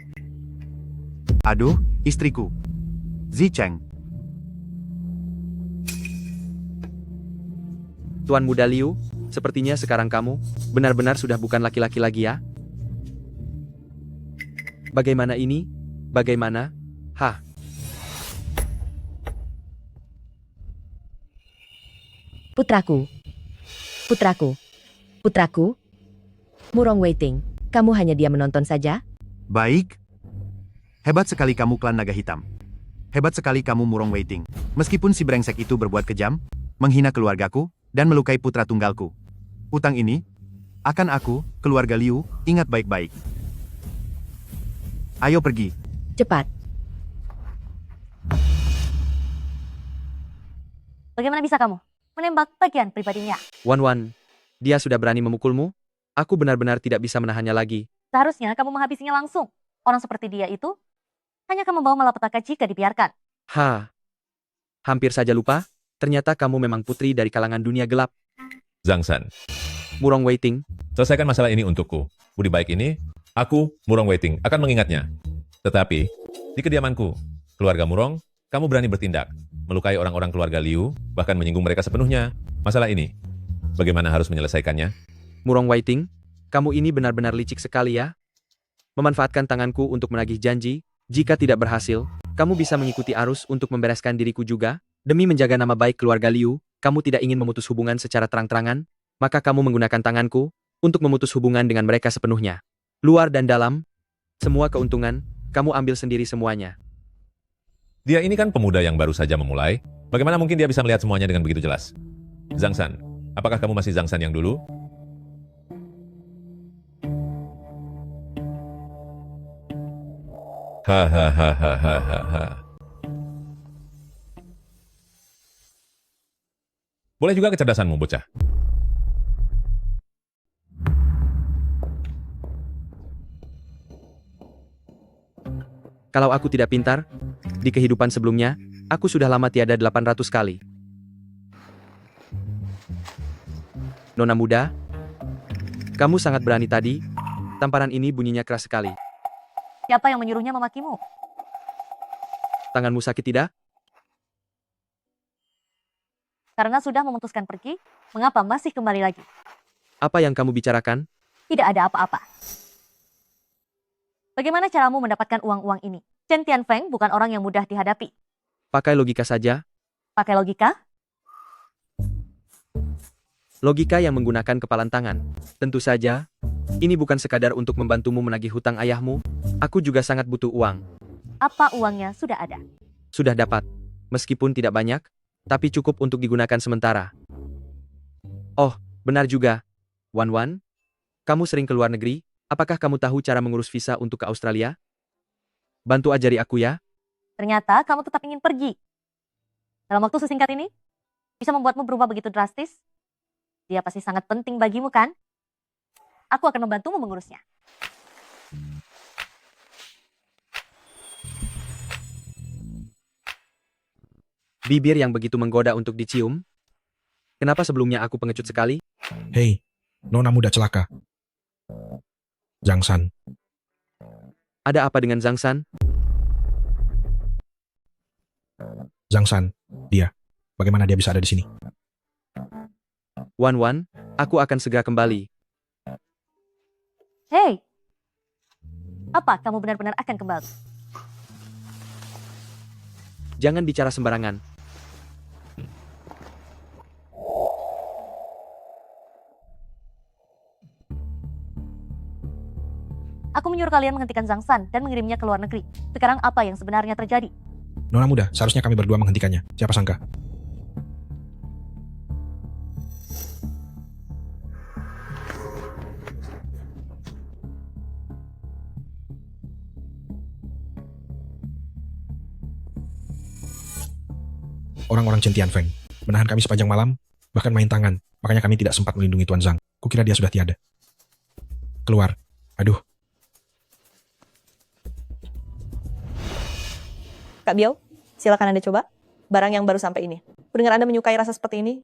Aduh, istriku. Zicheng. Tuan Muda Liu, sepertinya sekarang kamu benar-benar sudah bukan laki-laki lagi ya? Bagaimana ini? Bagaimana? Putraku. Murong Waiting, kamu hanya diam menonton saja? Baik. Hebat sekali kamu klan naga hitam. Hebat sekali kamu Murong Waiting. Meskipun si brengsek itu berbuat kejam, menghina keluargaku, dan melukai putra tunggalku. Utang ini, akan aku, keluarga Liu, ingat baik-baik. Ayo pergi. Cepat. Bagaimana bisa kamu menembak bagian pribadinya? Wan Wan, dia sudah berani memukulmu? Aku benar-benar tidak bisa menahannya lagi. Seharusnya kamu menghabisinya langsung. Orang seperti dia itu hanya akan membawa malapetaka jika dibiarkan. Hampir saja lupa, ternyata kamu memang putri dari kalangan dunia gelap. Zhang San, Murong Waiting, selesaikan masalah ini untukku. Budi baik ini, aku, Murong Waiting, akan mengingatnya. Tetapi, di kediamanku, keluarga Murong, kamu berani bertindak, melukai orang-orang keluarga Liu, bahkan menyinggung mereka sepenuhnya. Masalah ini, bagaimana harus menyelesaikannya? Murong Waiting, kamu ini benar-benar licik sekali ya. Memanfaatkan tanganku untuk menagih janji, jika tidak berhasil, kamu bisa mengikuti arus untuk membereskan diriku juga. Demi menjaga nama baik keluarga Liu, kamu tidak ingin memutus hubungan secara terang-terangan, maka kamu menggunakan tanganku untuk memutus hubungan dengan mereka sepenuhnya. Luar dan dalam, semua keuntungan, kamu ambil sendiri semuanya. Dia ini kan pemuda yang baru saja memulai, bagaimana mungkin dia bisa melihat semuanya dengan begitu jelas? Zhang San, apakah kamu masih Zhang San yang dulu? Hahaha. Boleh juga kecerdasanmu, bocah. Kalau aku tidak pintar, di kehidupan sebelumnya, aku sudah lama tiada 800 kali. Nona muda, kamu sangat berani tadi. Tamparan ini bunyinya keras sekali. Siapa yang menyuruhnya memakimu? Tanganmu sakit tidak? Karena sudah memutuskan pergi, mengapa masih kembali lagi? Apa yang kamu bicarakan? Tidak ada apa-apa. Bagaimana caramu mendapatkan uang-uang ini? Chen Tianfeng bukan orang yang mudah dihadapi. Pakai logika saja. Pakai logika? Logika yang menggunakan kepalan tangan. Tentu saja, ini bukan sekadar untuk membantumu menagih hutang ayahmu. Aku juga sangat butuh uang. Apa uangnya sudah ada? Sudah dapat. Meskipun tidak banyak, tapi cukup untuk digunakan sementara. Oh, benar juga. Wan Wan, kamu sering ke luar negeri, apakah kamu tahu cara mengurus visa untuk ke Australia? Bantu ajari aku ya. Ternyata kamu tetap ingin pergi. Dalam waktu sesingkat ini, bisa membuatmu berubah begitu drastis? Dia pasti sangat penting bagimu kan? Aku akan membantumu mengurusnya. Bibir yang begitu menggoda untuk dicium. Kenapa sebelumnya aku pengecut sekali? Hei, nona muda celaka. Zhang San. Ada apa dengan Zhang San? Zhang San, dia. Bagaimana dia bisa ada di sini? Wan Wan, aku akan segera kembali. Hei, apa kamu benar-benar akan kembali? Jangan bicara sembarangan. Aku menyuruh kalian menghentikan Zhang San dan mengirimnya ke luar negeri. Sekarang apa yang sebenarnya terjadi? Nona muda, seharusnya kami berdua menghentikannya. Siapa sangka? Orang-orang Chen Tianfeng menahan kami sepanjang malam, bahkan main tangan. Makanya kami tidak sempat melindungi Tuan Zhang. Kukira dia sudah tiada. Keluar. Aduh. Kak Biao, silakan Anda coba. Barang yang baru sampai ini. Mendengar Anda menyukai rasa seperti ini.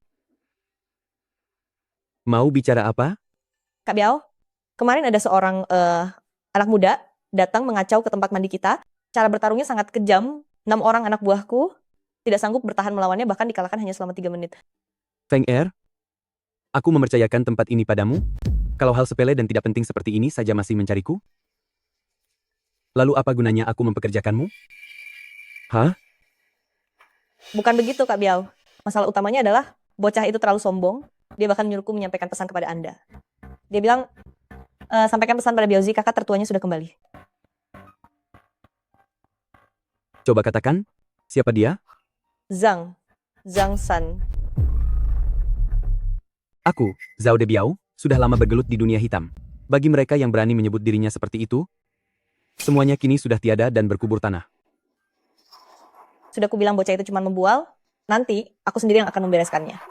Mau bicara apa? Kak Biao, kemarin ada seorang anak muda datang mengacau ke tempat mandi kita. Cara bertarungnya sangat kejam. 6 orang anak buahku tidak sanggup bertahan melawannya, bahkan dikalahkan hanya selama 3 menit. Feng Er, aku mempercayakan tempat ini padamu. Kalau hal sepele dan tidak penting seperti ini saja masih mencariku? Lalu apa gunanya aku mempekerjakanmu? Hah? Bukan begitu, Kak Biao. Masalah utamanya adalah bocah itu terlalu sombong. Dia bahkan menyuruhku menyampaikan pesan kepada Anda. Dia bilang, sampaikan pesan pada Biaozi, kakak tertuanya sudah kembali. Coba katakan, siapa dia? Zhang San. Aku, Zhao De Biao, sudah lama bergelut di dunia hitam. Bagi mereka yang berani menyebut dirinya seperti itu, semuanya kini sudah tiada dan berkubur tanah. Sudah ku bilang bocah itu cuma membual, nanti aku sendiri yang akan membereskannya.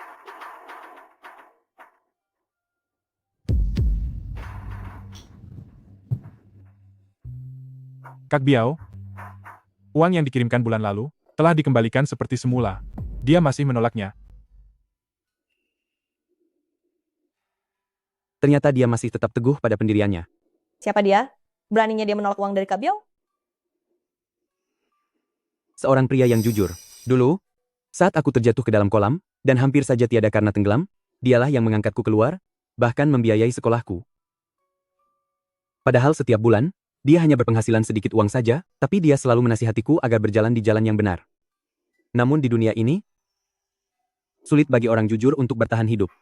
Kak Biao, uang yang dikirimkan bulan lalu telah dikembalikan seperti semula. Dia masih menolaknya. Ternyata dia masih tetap teguh pada pendiriannya. Siapa dia? Beraninya dia menolak uang dari Kak Biao? Seorang pria yang jujur. Dulu, saat aku terjatuh ke dalam kolam, dan hampir saja tiada karena tenggelam, dialah yang mengangkatku keluar, bahkan membiayai sekolahku. Padahal setiap bulan, dia hanya berpenghasilan sedikit uang saja, tapi dia selalu menasihatiku agar berjalan di jalan yang benar. Namun di dunia ini, sulit bagi orang jujur untuk bertahan hidup.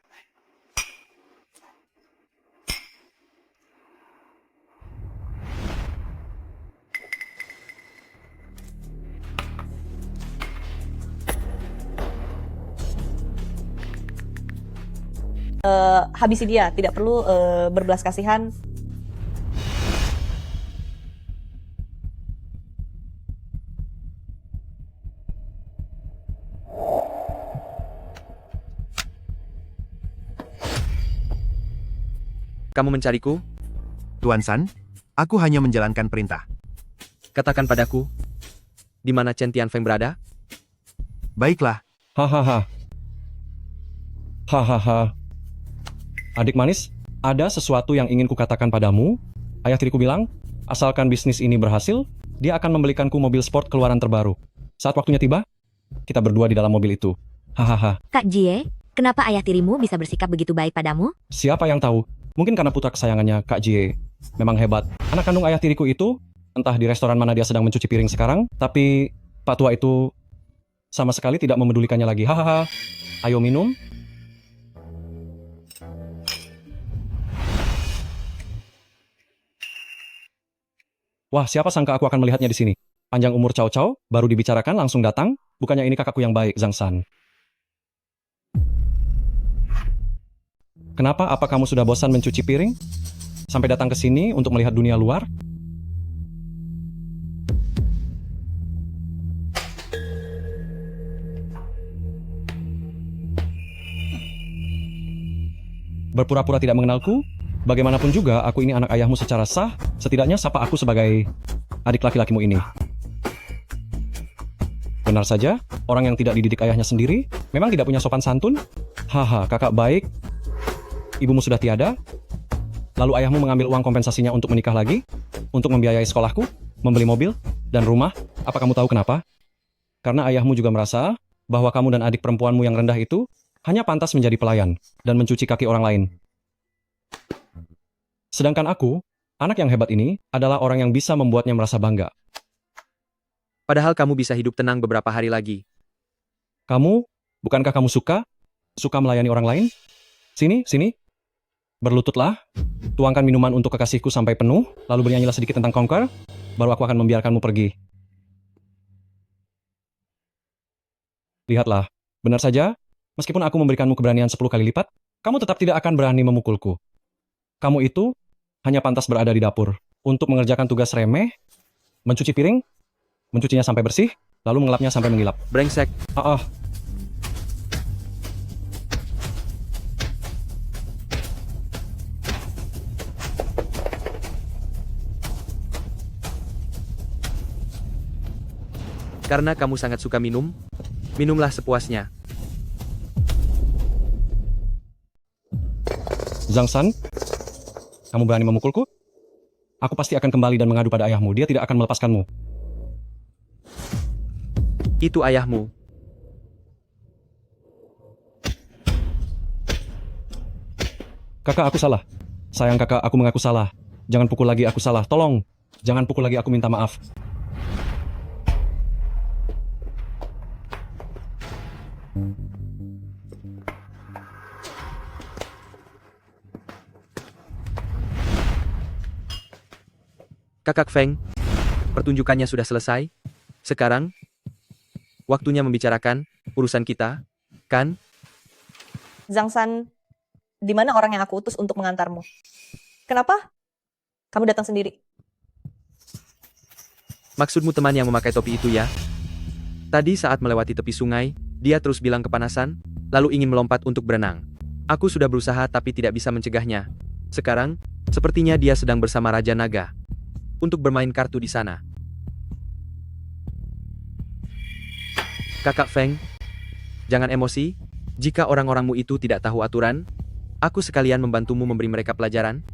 Habisi dia, tidak perlu berbelas kasihan. Kamu mencariku? Tuan San, aku hanya menjalankan perintah. Katakan padaku, di mana Chen Tianfeng berada? Baiklah. Hahaha. Hahaha. Adik manis, ada sesuatu yang ingin kukatakan padamu. Ayah tiriku bilang, asalkan bisnis ini berhasil, dia akan membelikanku mobil sport keluaran terbaru. Saat waktunya tiba, kita berdua di dalam mobil itu. Hahaha. Kak Jie, kenapa ayah tirimu bisa bersikap begitu baik padamu? Siapa yang tahu? Mungkin karena putra kesayangannya, Kak Jie. Memang hebat. Anak kandung ayah tiriku itu, entah di restoran mana dia sedang mencuci piring sekarang, tapi Pak Tua itu sama sekali tidak memedulikannya lagi. Hahaha. Ayo minum. Wah, siapa sangka aku akan melihatnya di sini. Panjang umur Cao Cao, baru dibicarakan langsung datang. Bukannya ini kakakku yang baik, Zhang San. Kenapa? Apa kamu sudah bosan mencuci piring? Sampai datang ke sini untuk melihat dunia luar? Berpura-pura tidak mengenalku? Bagaimanapun juga, aku ini anak ayahmu secara sah. Setidaknya sapa aku sebagai adik laki-lakimu ini. Benar saja, orang yang tidak dididik ayahnya sendiri memang tidak punya sopan santun. Haha, kakak baik. Ibumu sudah tiada. Lalu ayahmu mengambil uang kompensasinya untuk menikah lagi, untuk membiayai sekolahku, membeli mobil, dan rumah. Apa kamu tahu kenapa? Karena ayahmu juga merasa bahwa kamu dan adik perempuanmu yang rendah itu hanya pantas menjadi pelayan dan mencuci kaki orang lain. Sedangkan aku, anak yang hebat ini, adalah orang yang bisa membuatnya merasa bangga. Padahal kamu bisa hidup tenang beberapa hari lagi. Kamu, bukankah kamu suka melayani orang lain? Sini, sini. Berlututlah, tuangkan minuman untuk kekasihku sampai penuh, lalu bernyanyilah sedikit tentang Conquer, baru aku akan membiarkanmu pergi. Lihatlah, benar saja, meskipun aku memberikanmu keberanian 10 kali lipat, kamu tetap tidak akan berani memukulku. Kamu itu hanya pantas berada di dapur untuk mengerjakan tugas remeh, mencuci piring, mencucinya sampai bersih, lalu mengelapnya sampai mengilap. Brengsek. Karena kamu sangat suka minum, minumlah sepuasnya. Zhang San, kamu berani memukulku? Aku pasti akan kembali dan mengadu pada ayahmu. Dia tidak akan melepaskanmu. Itu ayahmu. Kakak, aku salah. Sayang kakak, aku mengaku salah. Jangan pukul lagi, aku salah. Tolong. Jangan pukul lagi, aku minta maaf. Kakak Feng, pertunjukannya sudah selesai. Sekarang, waktunya membicarakan urusan kita, kan? Zhang San, di mana orang yang aku utus untuk mengantarmu? Kenapa? Kamu datang sendiri. Maksudmu teman yang memakai topi itu ya? Tadi saat melewati tepi sungai, dia terus bilang kepanasan, lalu ingin melompat untuk berenang. Aku sudah berusaha tapi tidak bisa mencegahnya. Sekarang, sepertinya dia sedang bersama Raja Naga untuk bermain kartu di sana. Kakak Feng, Jangan emosi. Jika orang-orangmu itu tidak tahu aturan, aku sekalian membantumu memberi mereka pelajaran.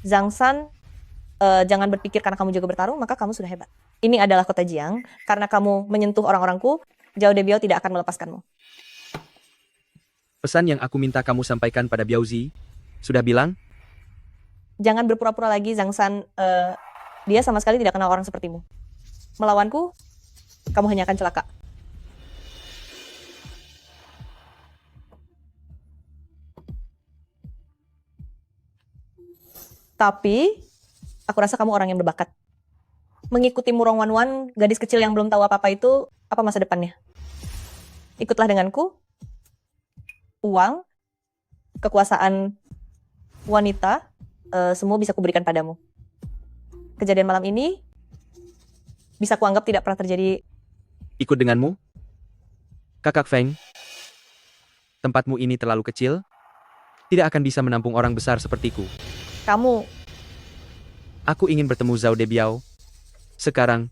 Zhang San, jangan berpikir karena kamu jago bertarung, maka kamu sudah hebat. Ini adalah kota Jiang. Karena kamu menyentuh orang-orangku, Zhao Debiao tidak akan melepaskanmu. Pesan yang aku minta kamu sampaikan pada Biaozi, sudah bilang? Jangan berpura-pura lagi, Zhang San. Dia sama sekali tidak kenal orang sepertimu. Melawanku, kamu hanya akan celaka. Tapi, aku rasa kamu orang yang berbakat. Mengikuti Murong Wanwan, gadis kecil yang belum tahu apa-apa itu, apa masa depannya? Ikutlah denganku. Uang, kekuasaan wanita, semua bisa kuberikan padamu. Kejadian malam ini, bisa kuanggap tidak pernah terjadi. Ikut denganmu? Kakak Feng, tempatmu ini terlalu kecil, tidak akan bisa menampung orang besar sepertiku. Kamu, Aku ingin bertemu Zhao Debiao. Sekarang,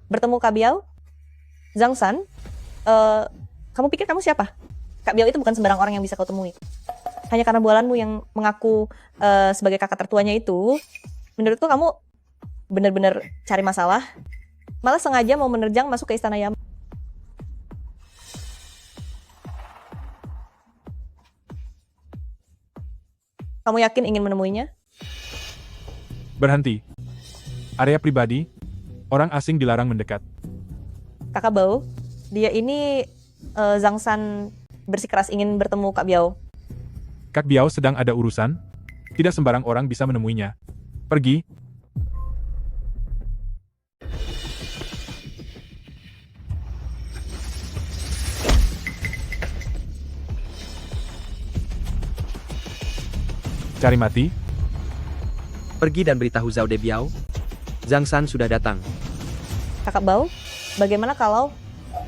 bertemu Kak Biao? Zhang San? Kamu pikir kamu siapa? Kak Biao itu bukan sembarang orang yang bisa kau temui. Hanya karena bualanmu yang mengaku sebagai kakak tertuanya itu, menurutku kamu benar-benar cari masalah. Malah sengaja mau menerjang masuk ke istana Yama. Kamu yakin ingin menemuinya? Berhenti. Area pribadi, orang asing dilarang mendekat. Kakak Bao, dia ini Zhang San bersikeras ingin bertemu Kak Biao. Kak Biao sedang ada urusan, tidak sembarang orang bisa menemuinya. Pergi. Cari mati? pergi dan beritahu Zhao Debiao. Zhang San sudah datang. Kakak Bao, bagaimana kalau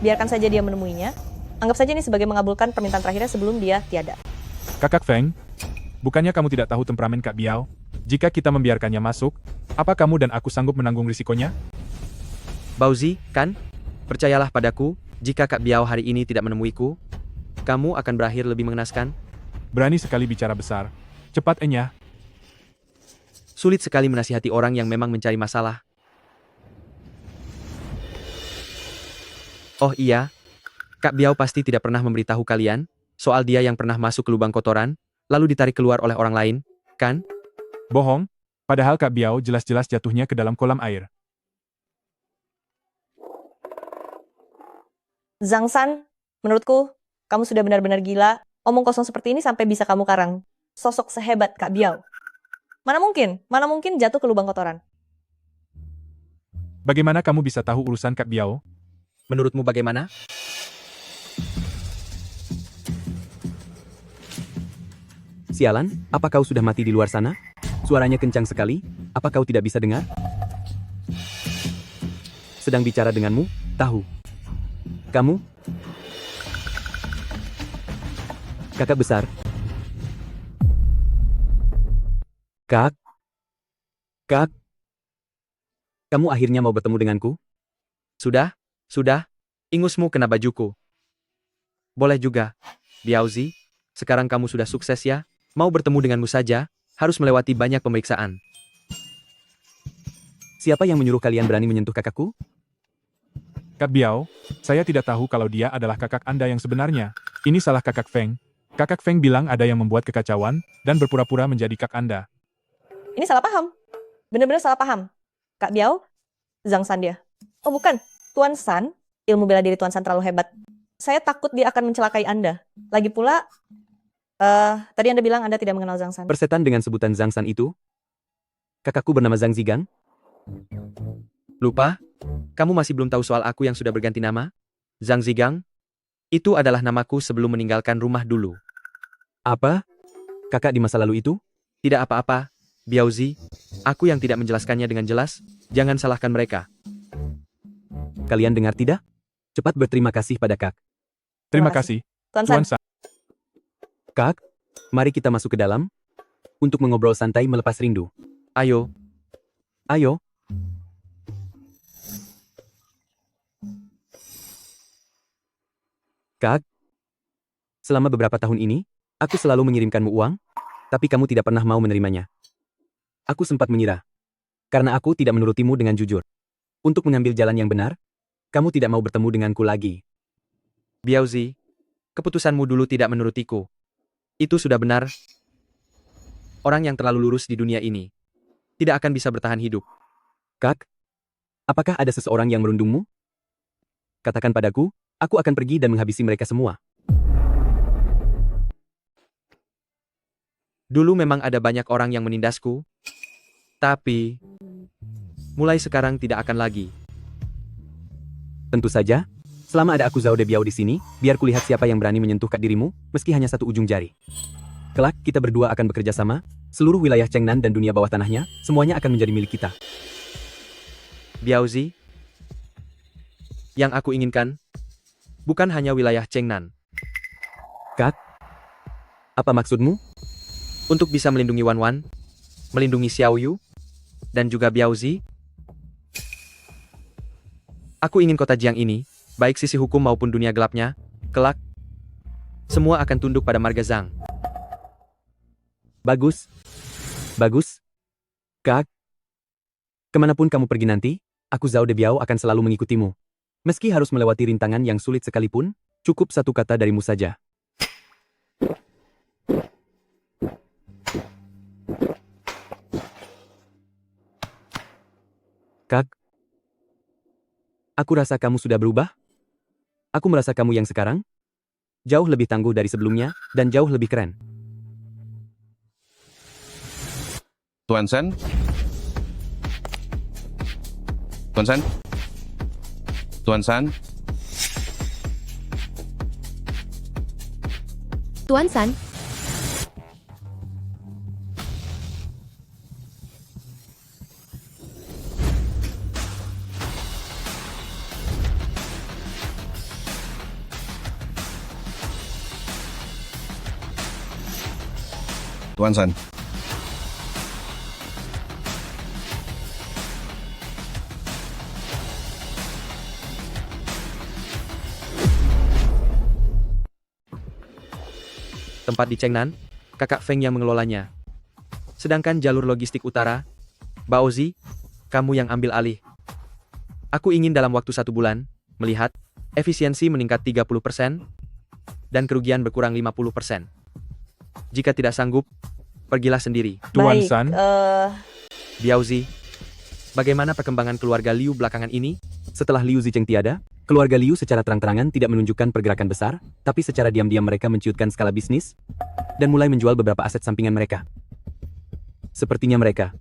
biarkan saja dia menemuinya? Anggap saja ini sebagai mengabulkan permintaan terakhirnya sebelum dia tiada. Kakak Feng, bukannya kamu tidak tahu temperamen Kak Biao? Jika kita membiarkannya masuk, apa kamu dan aku sanggup menanggung risikonya? Baozi, kan? Percayalah padaku, jika Kak Biao hari ini tidak menemuiku, kamu akan berakhir lebih mengenaskan. Berani sekali bicara besar. Cepat, Enya. Sulit sekali menasihati orang yang memang mencari masalah. Oh iya, Kak Biao pasti tidak pernah memberitahu kalian soal dia yang pernah masuk ke lubang kotoran, lalu ditarik keluar oleh orang lain, kan? Bohong, padahal Kak Biao jelas-jelas jatuhnya ke dalam kolam air. Zhang San, menurutku, kamu sudah benar-benar gila. Omong kosong seperti ini sampai bisa kamu karang. Sosok sehebat Kak Biao. Mana mungkin jatuh ke lubang kotoran. Bagaimana kamu bisa tahu urusan Kak Biao? Menurutmu bagaimana? Sialan, apa kau sudah mati di luar sana? Suaranya kencang sekali, apa kau tidak bisa dengar? Sedang bicara denganmu, tahu. Kamu? Kakak besar. Kak? Kamu akhirnya mau bertemu denganku? Sudah? Ingusmu kena bajuku. Boleh juga. Biaozi, sekarang kamu sudah sukses ya? Mau bertemu denganmu saja, harus melewati banyak pemeriksaan. Siapa yang menyuruh kalian berani menyentuh kakakku? Kak Biao, saya tidak tahu kalau dia adalah kakak Anda yang sebenarnya. Ini salah kakak Feng. Kakak Feng bilang ada yang membuat kekacauan, dan berpura-pura menjadi kak Anda. Ini salah paham. Benar-benar salah paham. Kak Biao, Zhang San dia. Oh bukan, Tuan San, ilmu bela diri Tuan San terlalu hebat. Saya takut dia akan mencelakai Anda. Lagi pula, tadi Anda bilang Anda tidak mengenal Zhang San. Persetan dengan sebutan Zhang San itu? Kakakku bernama Zhang Zigang? Lupa? Kamu masih belum tahu soal aku yang sudah berganti nama? Zhang Zigang? Itu adalah namaku sebelum meninggalkan rumah dulu. Apa? Kakak di masa lalu itu? Tidak apa-apa, Biaozi. Aku yang tidak menjelaskannya dengan jelas, jangan salahkan mereka. Kalian dengar tidak? Cepat berterima kasih pada Kak. Terima kasih, Tuan San. Kak, mari kita masuk ke dalam untuk mengobrol santai melepas rindu. Ayo. Ayo. Kak, selama beberapa tahun ini, aku selalu mengirimkanmu uang, tapi kamu tidak pernah mau menerimanya. Aku sempat mengira, karena aku tidak menurutimu dengan jujur. Untuk mengambil jalan yang benar, kamu tidak mau bertemu denganku lagi. Biaozi, keputusanmu dulu tidak menurutiku. Itu sudah benar. Orang yang terlalu lurus di dunia ini tidak akan bisa bertahan hidup. Kak, apakah ada seseorang yang merundungmu? Katakan padaku, aku akan pergi dan menghabisi mereka semua. Dulu memang ada banyak orang yang menindasku, tapi mulai sekarang tidak akan lagi. Tentu saja, selama ada aku Zhao Debiao di sini, biar kulihat siapa yang berani menyentuh dirimu, meski hanya satu ujung jari. Kelak, kita berdua akan bekerja sama, seluruh wilayah Chengnan dan dunia bawah tanahnya, semuanya akan menjadi milik kita. Biaozi, yang aku inginkan, bukan hanya wilayah Chengnan. Kak, apa maksudmu? Untuk bisa melindungi Wan Wan, melindungi Xiao Yu, dan juga Biaozi, aku ingin kota Jiang ini, baik sisi hukum maupun dunia gelapnya, kelak, semua akan tunduk pada marga Zhang. Bagus. Bagus. Kak, kemanapun kamu pergi nanti, aku Zhao Debiao akan selalu mengikutimu. Meski harus melewati rintangan yang sulit sekalipun, cukup satu kata darimu saja. Kak, aku rasa kamu sudah berubah. Aku merasa kamu yang sekarang jauh lebih tangguh dari sebelumnya dan jauh lebih keren. Tuan San? Tuan San? Tuan San? Tuan San, Tuan San. Tempat di Chengnan, kakak Feng yang mengelolanya. Sedangkan jalur logistik utara, Baozi, kamu yang ambil alih. Aku ingin dalam waktu 1 bulan, melihat efisiensi meningkat 30% dan kerugian berkurang 50%. Jika tidak sanggup, pergilah sendiri. Tuan San. Biaozi, bagaimana perkembangan keluarga Liu belakangan ini? Setelah Liu Zicheng tiada, keluarga Liu secara terang-terangan tidak menunjukkan pergerakan besar, tapi secara diam-diam mereka menciutkan skala bisnis dan mulai menjual beberapa aset sampingan mereka. Sepertinya mereka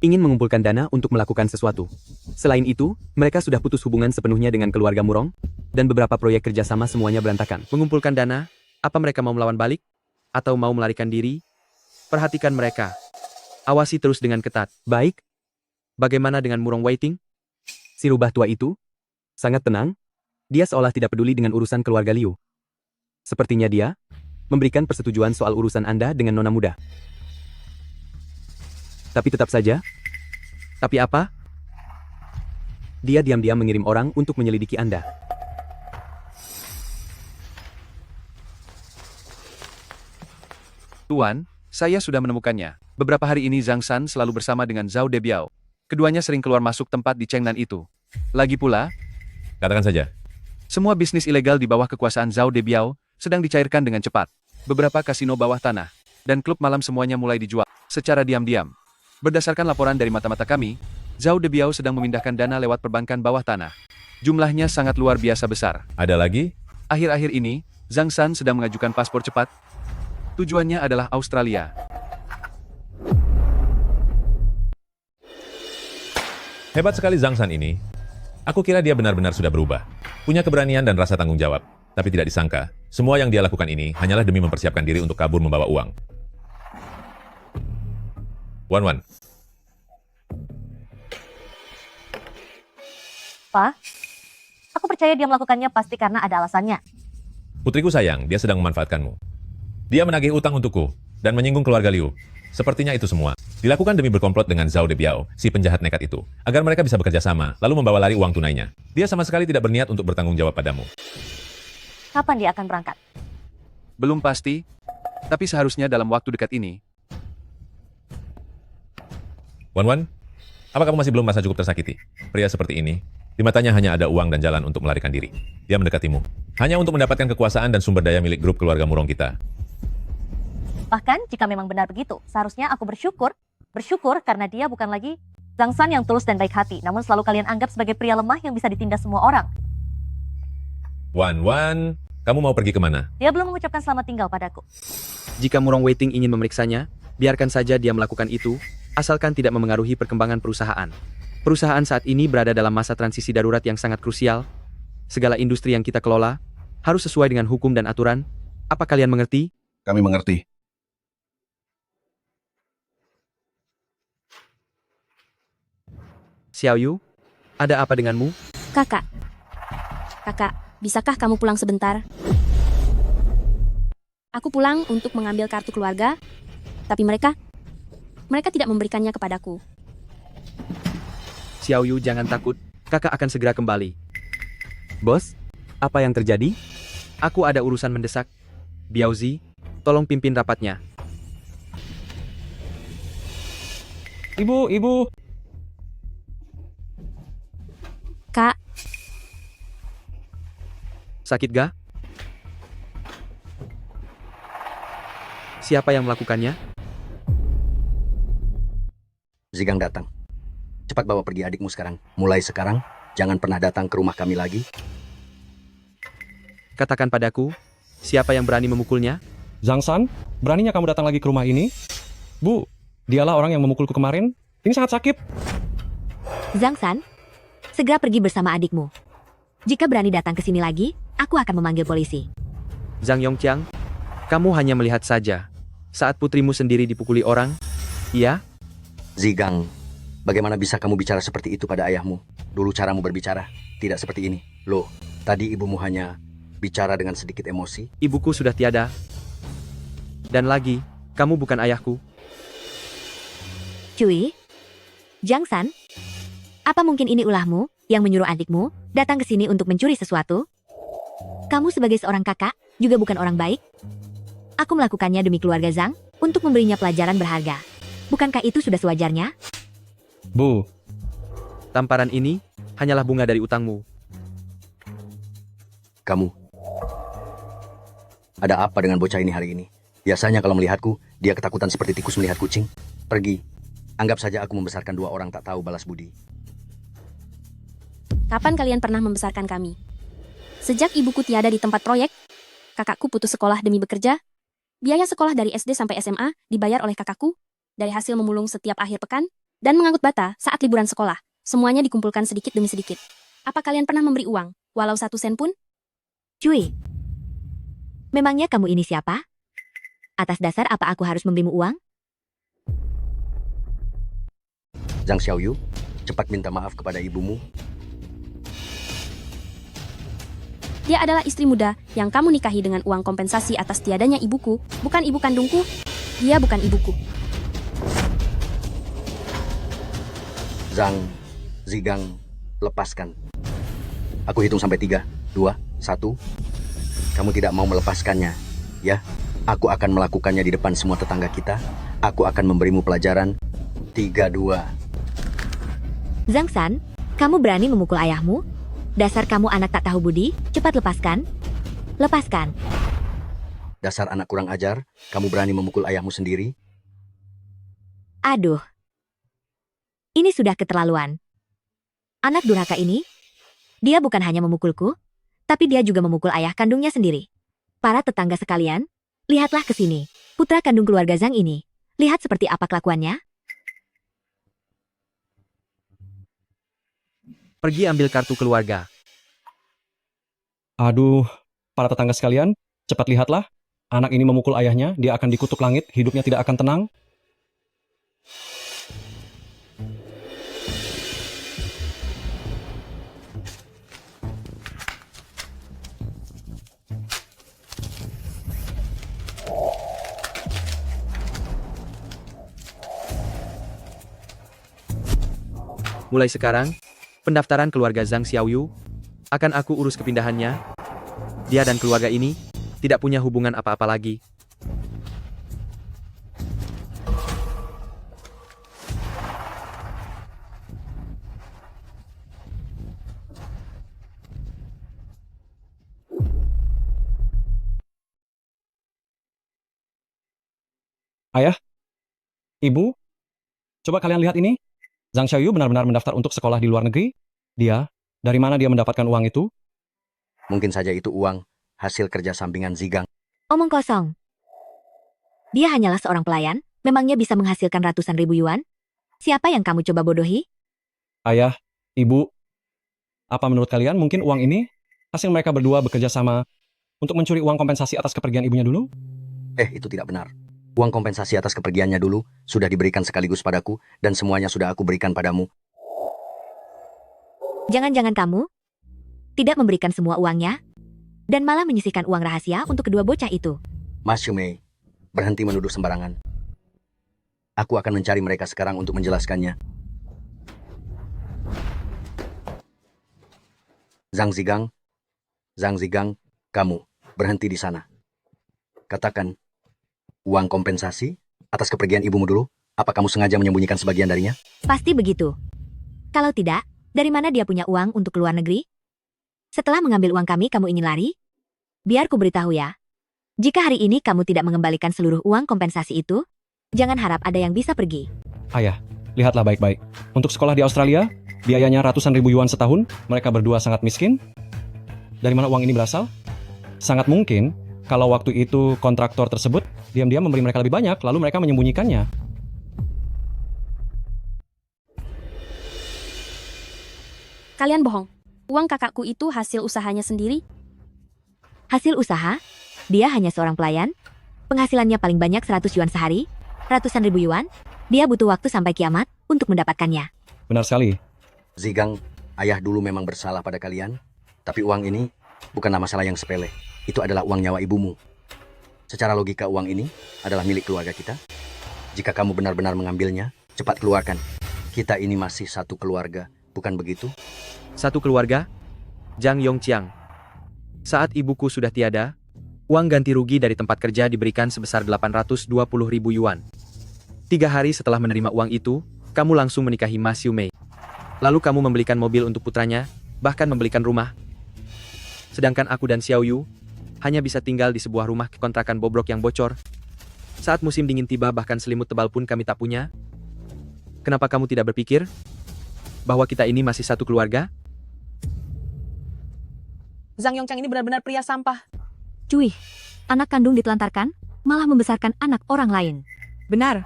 ingin mengumpulkan dana untuk melakukan sesuatu. Selain itu, mereka sudah putus hubungan sepenuhnya dengan keluarga Murong, dan beberapa proyek kerjasama semuanya berantakan. Mengumpulkan dana, apa mereka mau melawan balik? Atau mau melarikan diri? Perhatikan mereka. Awasi terus dengan ketat. Baik. Bagaimana dengan Murong Waiting? Si rubah tua itu sangat tenang. Dia seolah tidak peduli dengan urusan keluarga Liu. Sepertinya dia memberikan persetujuan soal urusan Anda dengan nona muda. Tapi tetap saja. Tapi apa? Dia diam-diam mengirim orang untuk menyelidiki Anda. Tuan, saya sudah menemukannya. Beberapa hari ini Zhang San selalu bersama dengan Zhao Debiao. Keduanya sering keluar masuk tempat di Chengnan itu. Lagi pula, Katakan saja. semua bisnis ilegal di bawah kekuasaan Zhao Debiao sedang dicairkan dengan cepat. Beberapa kasino bawah tanah dan klub malam semuanya mulai dijual secara diam-diam. Berdasarkan laporan dari mata-mata kami, Zhao Debiao sedang memindahkan dana lewat perbankan bawah tanah. Jumlahnya sangat luar biasa besar. Ada lagi? Akhir-akhir ini, Zhang San sedang mengajukan paspor cepat. Tujuannya adalah Australia. Hebat sekali Zhang San ini. Aku kira dia benar-benar sudah berubah. Punya keberanian dan rasa tanggung jawab. Tapi tidak disangka, semua yang dia lakukan ini hanyalah demi mempersiapkan diri untuk kabur membawa uang. Wan. Pak, aku percaya dia melakukannya pasti karena ada alasannya. Putriku sayang, dia sedang memanfaatkanmu. Dia menagih utang untukku dan menyinggung keluarga Liu. Sepertinya itu semua dilakukan demi berkomplot dengan Zhao Debiao, si penjahat nekat itu, agar mereka bisa bekerja sama, lalu membawa lari uang tunainya. Dia sama sekali tidak berniat untuk bertanggung jawab padamu. Kapan dia akan berangkat? Belum pasti, tapi seharusnya dalam waktu dekat ini. Wan, apa kamu masih belum merasa cukup tersakiti? Pria seperti ini, di matanya hanya ada uang dan jalan untuk melarikan diri. Dia mendekatimu, hanya untuk mendapatkan kekuasaan dan sumber daya milik grup keluarga Murong kita. Bahkan jika memang benar begitu, seharusnya aku bersyukur karena dia bukan lagi Zhang San yang tulus dan baik hati, namun selalu kalian anggap sebagai pria lemah yang bisa ditindas semua orang. Wan, kamu mau pergi kemana? Dia belum mengucapkan selamat tinggal padaku. Jika Murong Waiting ingin memeriksanya, biarkan saja dia melakukan itu, asalkan tidak memengaruhi perkembangan perusahaan. Perusahaan saat ini berada dalam masa transisi darurat yang sangat krusial. Segala industri yang kita kelola harus sesuai dengan hukum dan aturan. Apa kalian mengerti? Kami mengerti. Xiaoyu, ada apa denganmu? Kakak, bisakah kamu pulang sebentar? Aku pulang untuk mengambil kartu keluarga, tapi mereka tidak memberikannya kepadaku. Xiaoyu, jangan takut, kakak akan segera kembali. Bos, apa yang terjadi? Aku ada urusan mendesak. Biaozi, tolong pimpin rapatnya. Ibu. Kak, Sakit gak? Siapa yang melakukannya? Zigang datang. Cepat bawa pergi adikmu sekarang. Mulai sekarang, jangan pernah datang ke rumah kami lagi. Katakan padaku, siapa yang berani memukulnya? Zhang San, beraninya kamu datang lagi ke rumah ini? Bu, dialah orang yang memukulku kemarin. Ini sangat sakit. Zhang San, segera pergi bersama adikmu. Jika berani datang ke sini lagi, aku akan memanggil polisi. Zhang Yongqiang, kamu hanya melihat saja. Saat putrimu sendiri dipukuli orang, iya? Zigang, bagaimana bisa kamu bicara seperti itu pada ayahmu? Dulu caramu berbicara, tidak seperti ini. Loh, tadi ibumu hanya bicara dengan sedikit emosi. Ibuku sudah tiada. Dan lagi, kamu bukan ayahku. Cui, Zhang San, apa mungkin ini ulahmu yang menyuruh adikmu datang ke sini untuk mencuri sesuatu? Kamu sebagai seorang kakak juga bukan orang baik. Aku melakukannya demi keluarga Zhang untuk memberinya pelajaran berharga. Bukankah itu sudah sewajarnya? Bu, tamparan ini hanyalah bunga dari utangmu. Kamu, ada apa dengan bocah ini hari ini? Biasanya kalau melihatku, dia ketakutan seperti tikus melihat kucing. Pergi, anggap saja aku membesarkan dua orang tak tahu balas budi. Kapan kalian pernah membesarkan kami? Sejak ibuku tiada di tempat proyek, kakakku putus sekolah demi bekerja. Biaya sekolah dari SD sampai SMA dibayar oleh kakakku, dari hasil memulung setiap akhir pekan, dan mengangkut bata saat liburan sekolah. Semuanya dikumpulkan sedikit demi sedikit. Apa kalian pernah memberi uang, walau 1 sen pun? Cui, memangnya kamu ini siapa? Atas dasar apa aku harus memberimu uang? Zhang Xiaoyu, cepat minta maaf kepada ibumu. Dia adalah istri muda yang kamu nikahi dengan uang kompensasi atas tiadanya ibuku, bukan ibu kandungku. Dia bukan ibuku. Zhang, Zigang, lepaskan. Aku hitung sampai 3, 2, 1. Kamu tidak mau melepaskannya, ya? Aku akan melakukannya di depan semua tetangga kita. Aku akan memberimu pelajaran. 3, 2. Zhang San, kamu berani memukul ayahmu? Dasar kamu anak tak tahu budi, cepat lepaskan. Lepaskan. Dasar anak kurang ajar, kamu berani memukul ayahmu sendiri? Aduh. Ini sudah keterlaluan. Anak durhaka ini, dia bukan hanya memukulku, tapi dia juga memukul ayah kandungnya sendiri. Para tetangga sekalian, lihatlah ke sini. Putra kandung keluarga Zhang ini. Lihat seperti apa kelakuannya. Pergi ambil kartu keluarga. Aduh, para tetangga sekalian, cepat lihatlah. Anak ini memukul ayahnya, dia akan dikutuk langit, hidupnya tidak akan tenang. Mulai sekarang, pendaftaran keluarga Zhang Xiaoyu akan aku urus kepindahannya. Dia dan keluarga ini tidak punya hubungan apa-apa lagi. Ayah, Ibu, coba kalian lihat ini. Zhang Xiaoyu benar-benar mendaftar untuk sekolah di luar negeri. Dari mana dia mendapatkan uang itu? Mungkin saja itu uang hasil kerja sampingan Zigang. Omong kosong. Dia hanyalah seorang pelayan, memangnya bisa menghasilkan ratusan ribu yuan? Siapa yang kamu coba bodohi? Ayah, Ibu, apa menurut kalian mungkin uang ini hasil mereka berdua bekerja sama untuk mencuri uang kompensasi atas kepergian ibunya dulu? Itu tidak benar. Uang kompensasi atas kepergiannya dulu sudah diberikan sekaligus padaku dan semuanya sudah aku berikan padamu. Jangan-jangan kamu tidak memberikan semua uangnya dan malah menyisihkan uang rahasia untuk kedua bocah itu. Mas Shumei, berhenti menuduh sembarangan. Aku akan mencari mereka sekarang untuk menjelaskannya. Zhang Zigang, kamu berhenti di sana. Katakan, uang kompensasi atas kepergian ibumu dulu, apa kamu sengaja menyembunyikan sebagian darinya? Pasti begitu. Kalau tidak, dari mana dia punya uang untuk keluar negeri? Setelah mengambil uang kami, kamu ingin lari? Biar ku beritahu ya. Jika hari ini kamu tidak mengembalikan seluruh uang kompensasi itu, jangan harap ada yang bisa pergi. Ayah, lihatlah baik-baik. Untuk sekolah di Australia, biayanya ratusan ribu yuan setahun, mereka berdua sangat miskin. Dari mana uang ini berasal? Sangat mungkin, kalau waktu itu kontraktor tersebut diam-diam memberi mereka lebih banyak, lalu mereka menyembunyikannya. Kalian bohong. Uang kakakku itu hasil usahanya sendiri. Hasil usaha? Dia hanya seorang pelayan. Penghasilannya paling banyak 100 yuan sehari, ratusan ribu yuan. Dia butuh waktu sampai kiamat untuk mendapatkannya. Benar sekali. Zigang, ayah dulu memang bersalah pada kalian, tapi uang ini bukanlah masalah yang sepele. Itu adalah uang nyawa ibumu. Secara logika uang ini adalah milik keluarga kita. Jika kamu benar-benar mengambilnya, cepat keluarkan. Kita ini masih satu keluarga, bukan begitu? Satu keluarga? Zhang Yongqiang. Saat ibuku sudah tiada, uang ganti rugi dari tempat kerja diberikan sebesar 820 ribu yuan. 3 hari setelah menerima uang itu, kamu langsung menikahi Mas Shumei. Lalu kamu membelikan mobil untuk putranya, bahkan membelikan rumah. Sedangkan aku dan Xiaoyu hanya bisa tinggal di sebuah rumah kontrakan bobrok yang bocor. Saat musim dingin tiba bahkan selimut tebal pun kami tak punya. Kenapa kamu tidak berpikir bahwa kita ini masih satu keluarga? Zhang Yongqiang ini benar-benar pria sampah. Cuy, anak kandung ditelantarkan, malah membesarkan anak orang lain. Benar.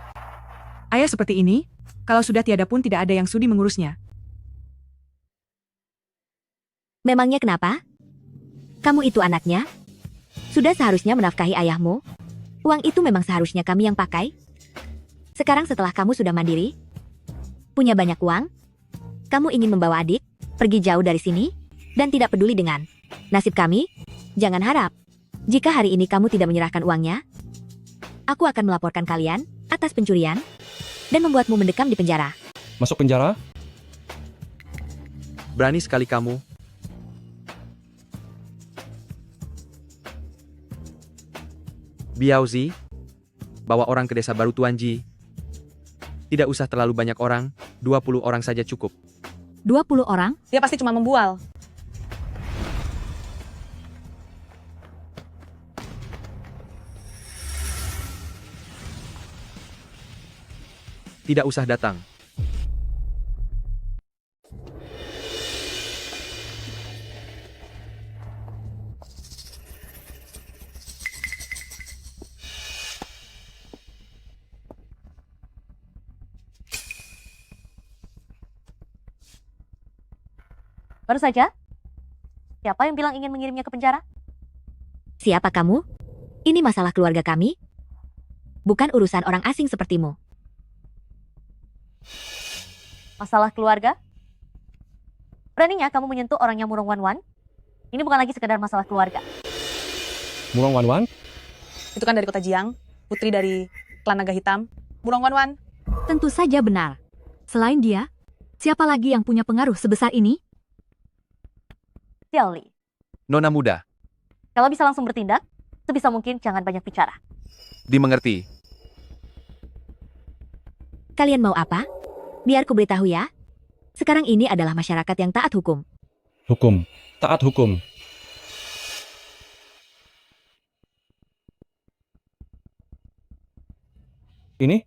Ayah seperti ini, kalau sudah tiada pun tidak ada yang sudi mengurusnya. Memangnya kenapa? Kamu itu anaknya? Sudah seharusnya menafkahi ayahmu. Uang itu memang seharusnya kami yang pakai. Sekarang setelah kamu sudah mandiri, punya banyak uang, kamu ingin membawa adik pergi jauh dari sini dan tidak peduli dengan nasib kami? Jangan harap. Jika hari ini kamu tidak menyerahkan uangnya, aku akan melaporkan kalian atas pencurian dan membuatmu mendekam di penjara. Masuk penjara? Berani sekali kamu. Biaozi, bawa orang ke desa baru Tuanji. Tidak usah terlalu banyak orang, 20 orang saja cukup. 20 orang? Dia pasti cuma membual. Tidak usah datang. Baru saja? Siapa yang bilang ingin mengirimnya ke penjara? Siapa kamu? Ini masalah keluarga kami. Bukan urusan orang asing sepertimu. Masalah keluarga? Beraninya kamu menyentuh orangnya Murong Wanwan? Ini bukan lagi sekedar masalah keluarga. Murong Wanwan? Itu kan dari kota Jiang, putri dari klan naga hitam. Murong Wanwan. Tentu saja benar. Selain dia, Siapa lagi yang punya pengaruh sebesar ini? Xiao Li, Nona muda, kalau bisa langsung bertindak, sebisa mungkin jangan banyak bicara. dimengerti. Kalian mau apa? Biar ku beritahu ya. Sekarang ini adalah masyarakat yang taat hukum. Hukum. Taat hukum. Ini.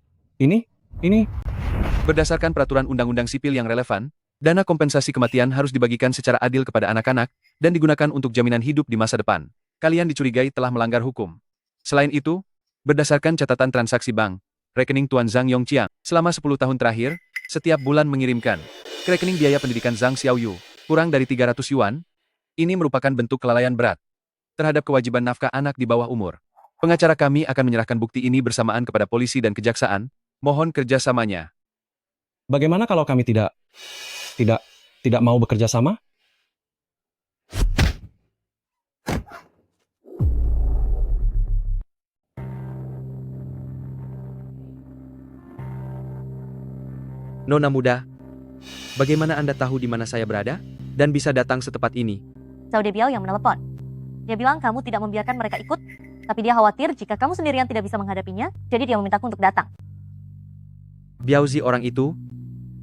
Berdasarkan peraturan undang-undang sipil yang relevan, dana kompensasi kematian harus dibagikan secara adil kepada anak-anak dan digunakan untuk jaminan hidup di masa depan. Kalian dicurigai telah melanggar hukum. Selain itu, berdasarkan catatan transaksi bank, rekening Tuan Zhang Yongqiang selama 10 tahun terakhir, setiap bulan mengirimkan ke rekening biaya pendidikan Zhang Xiaoyu kurang dari 300 yuan. Ini merupakan bentuk kelalaian berat terhadap kewajiban nafkah anak di bawah umur. Pengacara kami akan menyerahkan bukti ini bersamaan kepada polisi dan kejaksaan. Mohon kerjasamanya. Bagaimana kalau kami tidak mau bekerja sama? Nona muda, bagaimana Anda tahu di mana saya berada dan bisa datang setepat ini? Zhao Debiao yang menelepon. Dia bilang kamu tidak membiarkan mereka ikut, tapi dia khawatir jika kamu sendirian tidak bisa menghadapinya, jadi dia memintaku untuk datang. Biaozi orang itu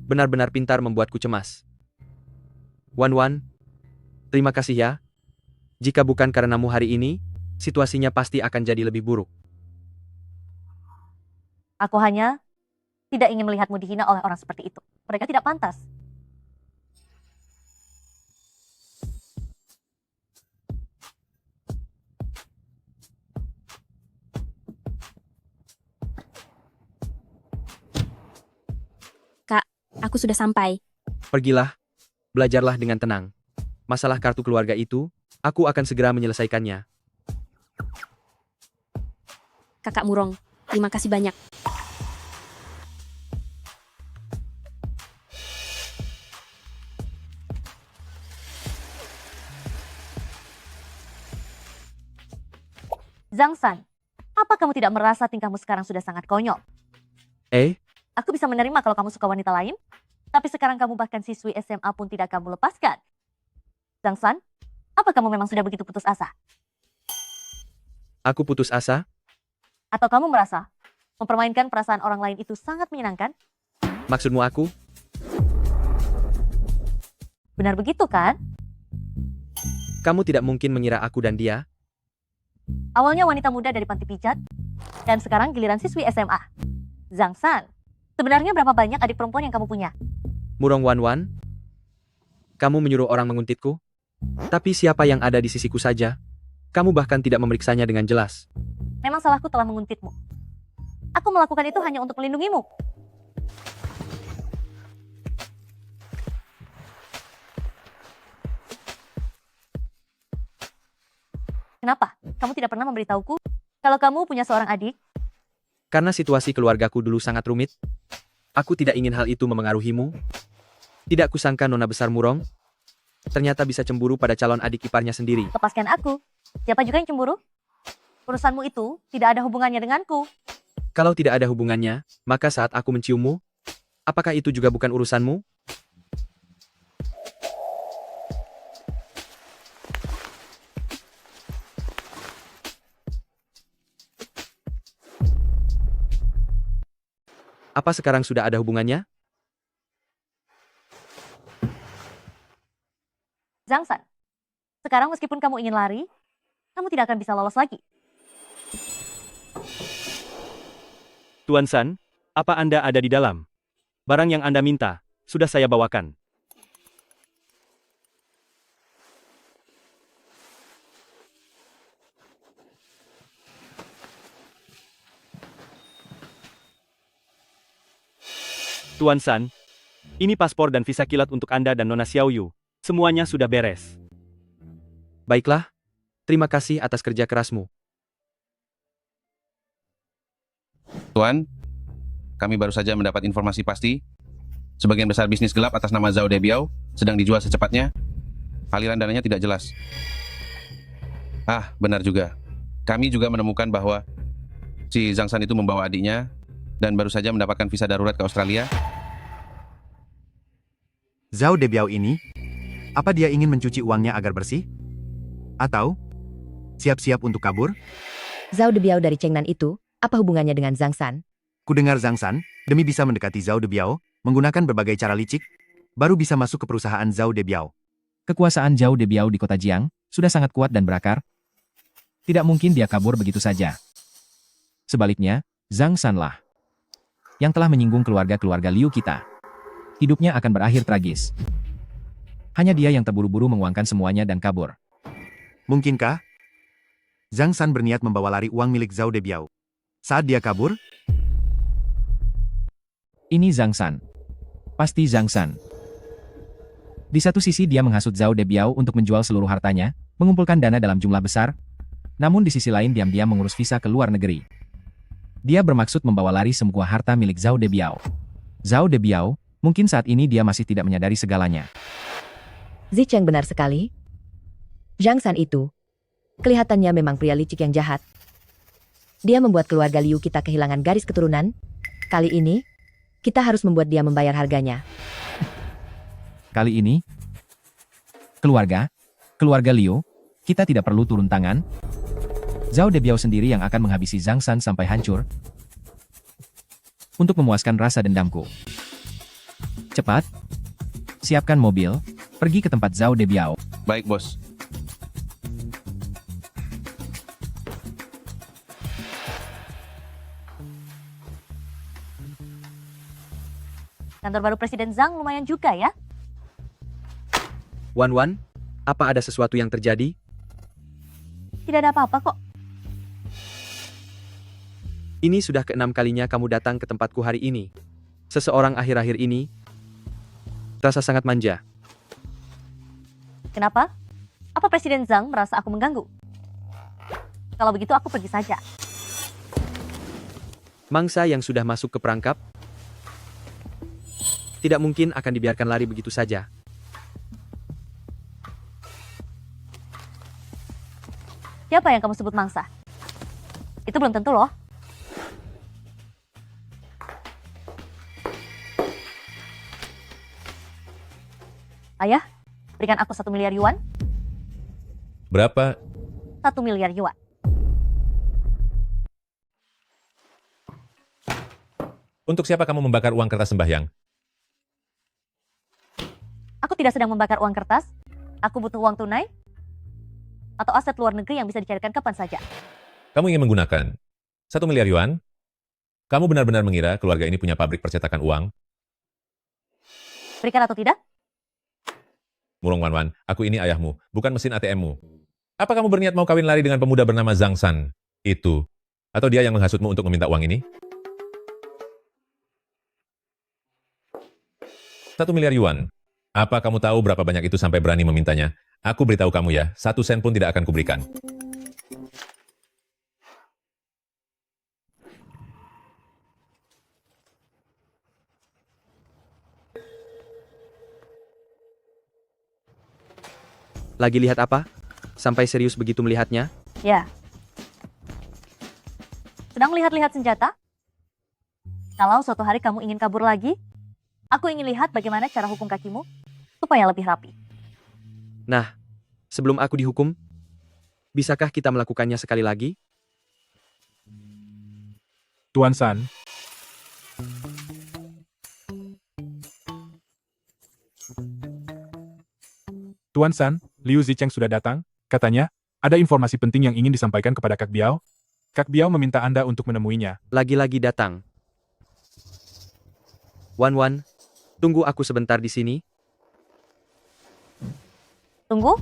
benar-benar pintar membuatku cemas. Wan, terima kasih ya. Jika bukan karenamu hari ini, situasinya pasti akan jadi lebih buruk. Aku hanya tidak ingin melihatmu dihina oleh orang seperti itu. Mereka tidak pantas. Aku sudah sampai. Pergilah, belajarlah dengan tenang. Masalah kartu keluarga itu, aku akan segera menyelesaikannya. Kakak Murong, terima kasih banyak. Zhang San, apa kamu tidak merasa tingkahmu sekarang sudah sangat konyol? Aku bisa menerima kalau kamu suka wanita lain, tapi sekarang kamu bahkan siswi SMA pun tidak kamu lepaskan. Zhang San, apa kamu memang sudah begitu putus asa? Aku putus asa? Atau kamu merasa mempermainkan perasaan orang lain itu sangat menyenangkan? Maksudmu aku? Benar begitu kan? Kamu tidak mungkin mengira aku dan dia. Awalnya wanita muda dari panti pijat, dan sekarang giliran siswi SMA. Zhang San, sebenarnya berapa banyak adik perempuan yang kamu punya? Murong Wan, kamu menyuruh orang menguntitku? Tapi siapa yang ada di sisiku saja? Kamu bahkan tidak memeriksanya dengan jelas. Memang salahku telah menguntitmu. Aku melakukan itu hanya untuk melindungimu. Kenapa? Kamu tidak pernah memberitahuku kalau kamu punya seorang adik? Karena situasi keluargaku dulu sangat rumit, aku tidak ingin hal itu memengaruhimu. Tidak kusangka Nona besar Murong ternyata bisa cemburu pada calon adik iparnya sendiri. Lepaskan aku. Siapa juga yang cemburu? Urusanmu itu tidak ada hubungannya denganku. Kalau tidak ada hubungannya, maka saat aku menciummu, apakah itu juga bukan urusanmu? Apa sekarang sudah ada hubungannya? Zhang San, sekarang meskipun kamu ingin lari, kamu tidak akan bisa lolos lagi. Tuan San, apa Anda ada di dalam? Barang yang Anda minta, sudah saya bawakan. Tuan San, ini paspor dan visa kilat untuk Anda dan Nona Xiaoyu. Semuanya sudah beres. Baiklah, terima kasih atas kerja kerasmu. Tuan, kami baru saja mendapat informasi pasti. Sebagian besar bisnis gelap atas nama Zhao Debiao sedang dijual secepatnya. Aliran dananya tidak jelas. Benar juga. Kami juga menemukan bahwa si Zhang San itu membawa adiknya dan baru saja mendapatkan visa darurat ke Australia. Zhao Debiao ini, apa dia ingin mencuci uangnya agar bersih? Atau siap-siap untuk kabur? Zhao Debiao dari Chengnan itu, apa hubungannya dengan Zhang San? Kudengar Zhang San, demi bisa mendekati Zhao Debiao, menggunakan berbagai cara licik, baru bisa masuk ke perusahaan Zhao Debiao. Kekuasaan Zhao Debiao di kota Jiang sudah sangat kuat dan berakar. Tidak mungkin dia kabur begitu saja. Sebaliknya, Zhang San lah yang telah menyinggung keluarga-keluarga Liu kita. Hidupnya akan berakhir tragis. Hanya dia yang terburu-buru menguangkan semuanya dan kabur. Mungkinkah Zhang San berniat membawa lari uang milik Zhao Debiao? Saat dia kabur, ini Zhang San. Pasti Zhang San. Di satu sisi dia menghasut Zhao Debiao untuk menjual seluruh hartanya, mengumpulkan dana dalam jumlah besar, namun di sisi lain diam-diam mengurus visa ke luar negeri. Dia bermaksud membawa lari semua harta milik Zhao Debiao. Zhao Debiao, mungkin saat ini dia masih tidak menyadari segalanya. Zicheng benar sekali. Zhang San itu, kelihatannya memang pria licik yang jahat. Dia membuat keluarga Liu kita kehilangan garis keturunan. Kali ini, kita harus membuat dia membayar harganya. Kali ini, keluarga Liu, kita tidak perlu turun tangan. Zhao Debiao sendiri yang akan menghabisi Zhang San sampai hancur. Untuk memuaskan rasa dendamku. Cepat, siapkan mobil, pergi ke tempat Zhao Debiao. Baik, bos. Kantor baru Presiden Zhang lumayan juga ya. Wan, apa ada sesuatu yang terjadi? Tidak ada apa-apa kok. Ini sudah ke-6 kalinya kamu datang ke tempatku hari ini. Seseorang akhir-akhir ini terasa sangat manja. Kenapa? Apa Presiden Zhang merasa aku mengganggu? Kalau begitu aku pergi saja. Mangsa yang sudah masuk ke perangkap tidak mungkin akan dibiarkan lari begitu saja. Siapa yang kamu sebut mangsa? Itu belum tentu loh. Ayah, berikan aku 1 miliar yuan. Berapa? 1 miliar yuan. Untuk siapa kamu membakar uang kertas sembahyang? Aku tidak sedang membakar uang kertas. Aku butuh uang tunai atau aset luar negeri yang bisa dicarikan kapan saja. Kamu ingin menggunakan 1 miliar yuan? Kamu benar-benar mengira keluarga ini punya pabrik percetakan uang? Berikan atau tidak? Murong Wan, aku ini ayahmu, bukan mesin ATM-mu. Apa kamu berniat mau kawin lari dengan pemuda bernama Zhang San itu? Atau dia yang menghasutmu untuk meminta uang ini? 1 miliar yuan. Apa kamu tahu berapa banyak itu sampai berani memintanya? Aku beritahu kamu ya, 1 sen pun tidak akan kuberikan. Lagi lihat apa? Sampai serius begitu melihatnya? Ya. Sedang melihat-lihat senjata? Kalau suatu hari kamu ingin kabur lagi, aku ingin lihat bagaimana cara hukum kakimu supaya lebih rapi. Nah, sebelum aku dihukum, bisakah kita melakukannya sekali lagi? Tuan San. Tuan San, Liu Zicheng sudah datang. Katanya, ada informasi penting yang ingin disampaikan kepada Kak Biao. Kak Biao meminta Anda untuk menemuinya. Lagi-lagi datang. Wan, tunggu aku sebentar di sini. Tunggu.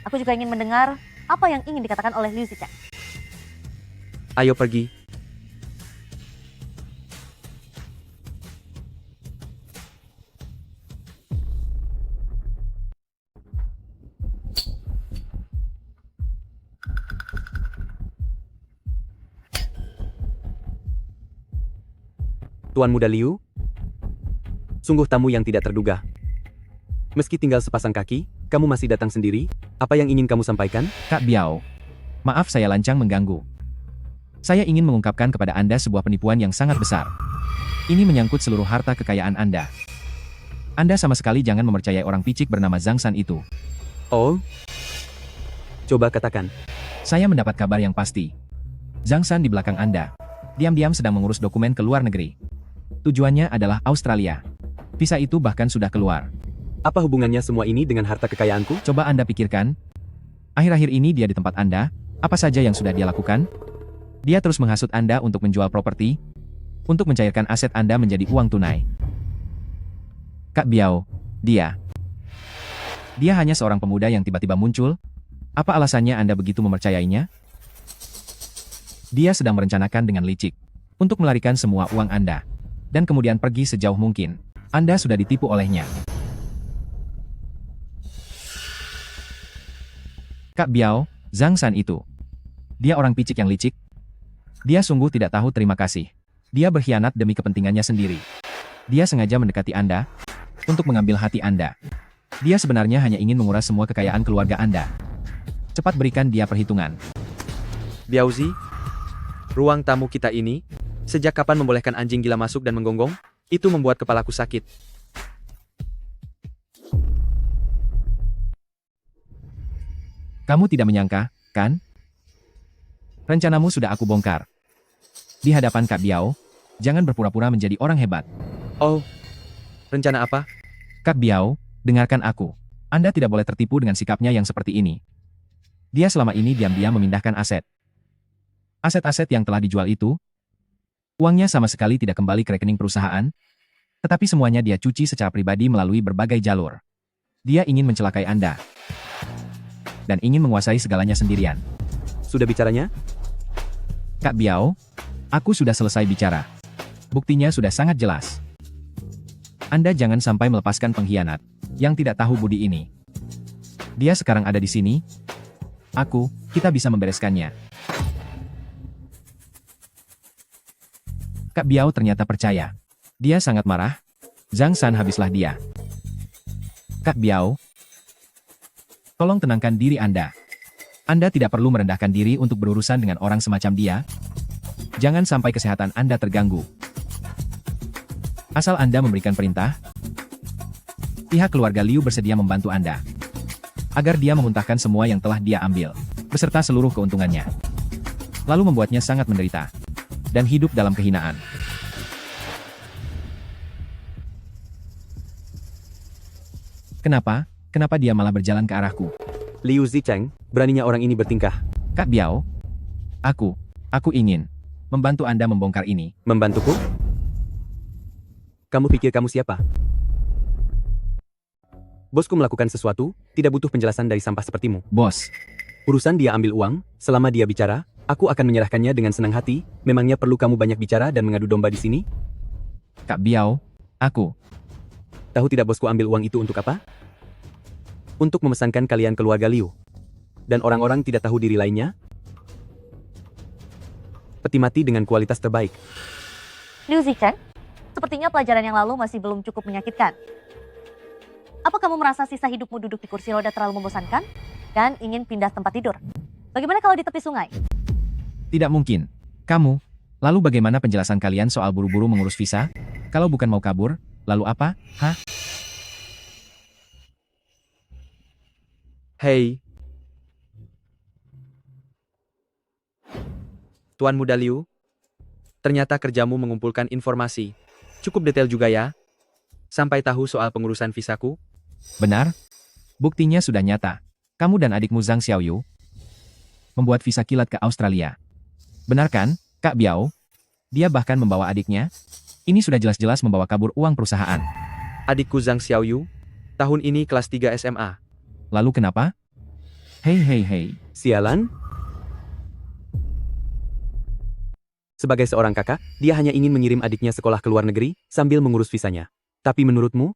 Aku juga ingin mendengar apa yang ingin dikatakan oleh Liu Zicheng. Ayo pergi. Tuan Muda Liu, sungguh tamu yang tidak terduga. Meski tinggal sepasang kaki, kamu masih datang sendiri. Apa yang ingin kamu sampaikan? Kak Biao, maaf saya lancang mengganggu. Saya ingin mengungkapkan kepada Anda sebuah penipuan yang sangat besar. Ini menyangkut seluruh harta kekayaan Anda. Anda sama sekali jangan mempercayai orang picik bernama Zhang San itu. Oh? Coba katakan. Saya mendapat kabar yang pasti. Zhang San di belakang Anda. Diam-diam sedang mengurus dokumen ke luar negeri. Tujuannya adalah Australia. Visa itu bahkan sudah keluar. Apa hubungannya semua ini dengan harta kekayaanku? Coba Anda pikirkan. Akhir-akhir ini dia di tempat Anda, apa saja yang sudah dia lakukan? Dia terus menghasut Anda untuk menjual properti, untuk mencairkan aset Anda menjadi uang tunai. Kak Biao, dia hanya seorang pemuda yang tiba-tiba muncul. Apa alasannya Anda begitu mempercayainya? Dia sedang merencanakan dengan licik untuk melarikan semua uang Anda, dan kemudian pergi sejauh mungkin. Anda sudah ditipu olehnya. Kak Biao, Zhang San itu. Dia orang picik yang licik. Dia sungguh tidak tahu terima kasih. Dia berkhianat demi kepentingannya sendiri. Dia sengaja mendekati Anda untuk mengambil hati Anda. Dia sebenarnya hanya ingin menguras semua kekayaan keluarga Anda. Cepat berikan dia perhitungan. Biaozi, ruang tamu kita ini, sejak kapan membolehkan anjing gila masuk dan menggonggong? Itu membuat kepalaku sakit. Kamu tidak menyangka, kan? Rencanamu sudah aku bongkar. Di hadapan Kak Biao, jangan berpura-pura menjadi orang hebat. Oh, rencana apa? Kak Biao, dengarkan aku. Anda tidak boleh tertipu dengan sikapnya yang seperti ini. Dia selama ini diam-diam memindahkan aset. Aset-aset yang telah dijual itu, uangnya sama sekali tidak kembali ke rekening perusahaan, tetapi semuanya dia cuci secara pribadi melalui berbagai jalur. Dia ingin mencelakai Anda. Dan ingin menguasai segalanya sendirian. Sudah bicaranya? Kak Biao, aku sudah selesai bicara. Buktinya sudah sangat jelas. Anda jangan sampai melepaskan pengkhianat yang tidak tahu budi ini. Dia sekarang ada di sini. Kita bisa membereskannya. Kak Biao ternyata percaya. Dia sangat marah. Zhang San habislah dia. Kak Biao, tolong tenangkan diri Anda. Anda tidak perlu merendahkan diri untuk berurusan dengan orang semacam dia. Jangan sampai kesehatan Anda terganggu. Asal Anda memberikan perintah, pihak keluarga Liu bersedia membantu Anda. Agar dia memuntahkan semua yang telah dia ambil, beserta seluruh keuntungannya. Lalu membuatnya sangat menderita. Dan hidup dalam kehinaan. Kenapa? Kenapa dia malah berjalan ke arahku? Liu Zicheng, beraninya orang ini bertingkah. Kak Biao, aku ingin membantu Anda membongkar ini. Membantuku? Kamu pikir kamu siapa? Bosku melakukan sesuatu, tidak butuh penjelasan dari sampah sepertimu. Bos. Urusan dia ambil uang, selama dia bicara, aku akan menyerahkannya dengan senang hati. Memangnya perlu kamu banyak bicara dan mengadu domba di sini? Kak Biao, aku. Tahu tidak bosku ambil uang itu untuk apa? Untuk memesankan kalian keluarga Liu. Dan orang-orang tidak tahu diri lainnya? Peti mati dengan kualitas terbaik. Liu Zicheng, sepertinya pelajaran yang lalu masih belum cukup menyakitkan. Apa kamu merasa sisa hidupmu duduk di kursi roda terlalu membosankan? Dan ingin pindah tempat tidur? Bagaimana kalau di tepi sungai? Tidak mungkin. Kamu, lalu bagaimana penjelasan kalian soal buru-buru mengurus visa? Kalau bukan mau kabur, lalu apa? Hah? Hei. Tuan Muda Liu, ternyata kerjamu mengumpulkan informasi. Cukup detail juga ya. Sampai tahu soal pengurusan visaku. Benar. Buktinya sudah nyata. Kamu dan adikmu Zhang Xiaoyu membuat visa kilat ke Australia. Benar kan, Kak Biao? Dia bahkan membawa adiknya. Ini sudah jelas-jelas membawa kabur uang perusahaan. Adikku Zhang Xiaoyu, tahun ini kelas 3 SMA. Lalu kenapa? Hei. Sialan? Sebagai seorang kakak, dia hanya ingin mengirim adiknya sekolah ke luar negeri, sambil mengurus visanya. Tapi menurutmu,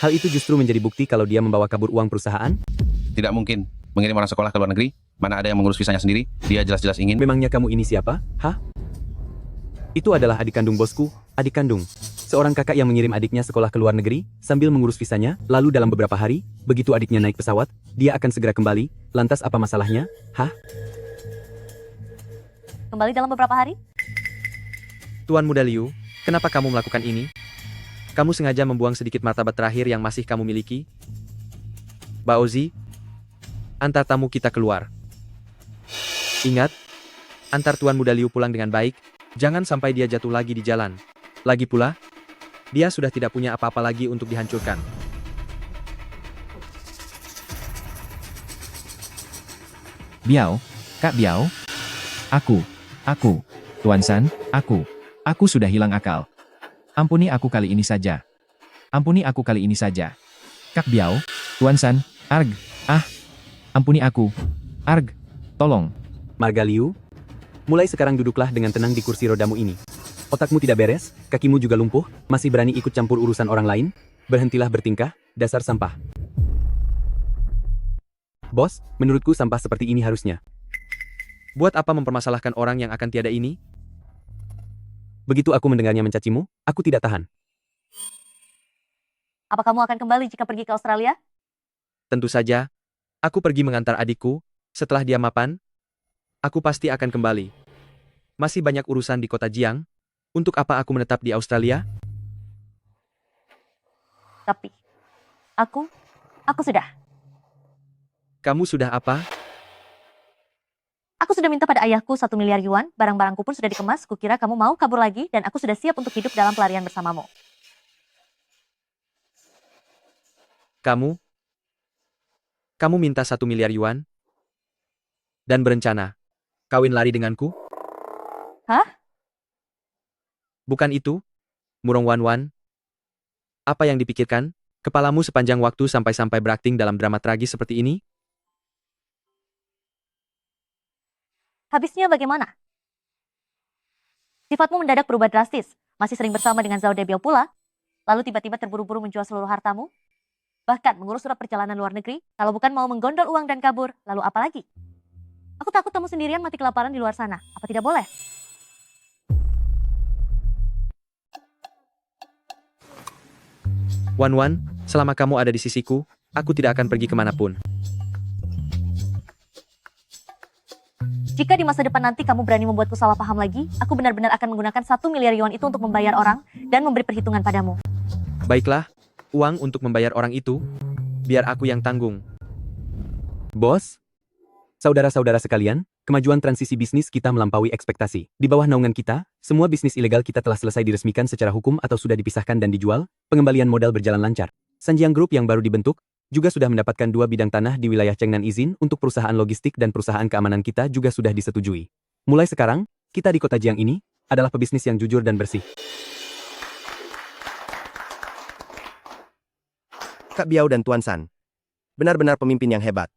hal itu justru menjadi bukti kalau dia membawa kabur uang perusahaan? Tidak mungkin. Mengirim orang sekolah ke luar negeri, mana ada yang mengurus visanya sendiri? Dia jelas-jelas ingin. Memangnya kamu ini siapa? Hah? Itu adalah adik kandung bosku, adik kandung. Seorang kakak yang mengirim adiknya sekolah ke luar negeri, sambil mengurus visanya, lalu dalam beberapa hari, begitu adiknya naik pesawat, dia akan segera kembali. Lantas apa masalahnya? Hah? Kembali dalam beberapa hari? Tuan Muda Liu, Kenapa kamu melakukan ini? Kamu sengaja membuang sedikit martabat terakhir yang masih kamu miliki? Baozi, antar tamu kita keluar. Ingat, antar Tuan Muda Liu pulang dengan baik, jangan sampai dia jatuh lagi di jalan. Lagi pula, dia sudah tidak punya apa-apa lagi untuk dihancurkan. Biao, Kak Biao. Aku, Tuan San, aku sudah hilang akal. Ampuni aku kali ini saja. Kak Biao, Tuan San, arg, ampuni aku. Arg, tolong. Marga Liu, mulai sekarang duduklah dengan tenang di kursi rodamu ini. Otakmu tidak beres, kakimu juga lumpuh, masih berani ikut campur urusan orang lain? Berhentilah bertingkah, dasar sampah. Bos, menurutku sampah seperti ini harusnya. Buat apa mempermasalahkan orang yang akan tiada ini? Begitu aku mendengarnya mencacimu, aku tidak tahan. Apa kamu akan kembali jika pergi ke Australia? Tentu saja. Aku pergi mengantar adikku. Setelah dia mapan, aku pasti akan kembali. Masih banyak urusan di kota Jiang. Untuk apa aku menetap di Australia? Tapi, aku sudah. Kamu sudah apa? Aku sudah minta pada ayahku 1 miliar yuan, barang-barangku pun sudah dikemas, kukira kamu mau kabur lagi, dan aku sudah siap untuk hidup dalam pelarian bersamamu. Kamu minta 1 miliar yuan? Dan berencana kawin lari denganku? Hah? Bukan itu, Murong Wan. Apa yang dipikirkan kepalamu sepanjang waktu sampai berakting dalam drama tragis seperti ini? Habisnya bagaimana? Sifatmu mendadak berubah drastis, masih sering bersama dengan Zhao Debiao pula, lalu tiba-tiba terburu-buru menjual seluruh hartamu, bahkan mengurus surat perjalanan luar negeri, kalau bukan mau menggondol uang dan kabur, lalu apa lagi? Aku takut kamu sendirian mati kelaparan di luar sana, apa tidak boleh? Wan, selama kamu ada di sisiku, aku tidak akan pergi kemanapun. Jika di masa depan nanti kamu berani membuatku salah paham lagi, aku benar-benar akan menggunakan 1 miliar yuan itu untuk membayar orang dan memberi perhitungan padamu. Baiklah, uang untuk membayar orang itu, biar aku yang tanggung. Bos, saudara-saudara sekalian, kemajuan transisi bisnis kita melampaui ekspektasi. Di bawah naungan kita, semua bisnis ilegal kita telah selesai diresmikan secara hukum atau sudah dipisahkan dan dijual, pengembalian modal berjalan lancar. Sanjiang Group yang baru dibentuk, juga sudah mendapatkan 2 bidang tanah di wilayah Chengnan izin untuk perusahaan logistik dan perusahaan keamanan kita juga sudah disetujui. Mulai sekarang, kita di kota Jiang ini adalah pebisnis yang jujur dan bersih. Kak Biao dan Tuan San. Benar-benar pemimpin yang hebat.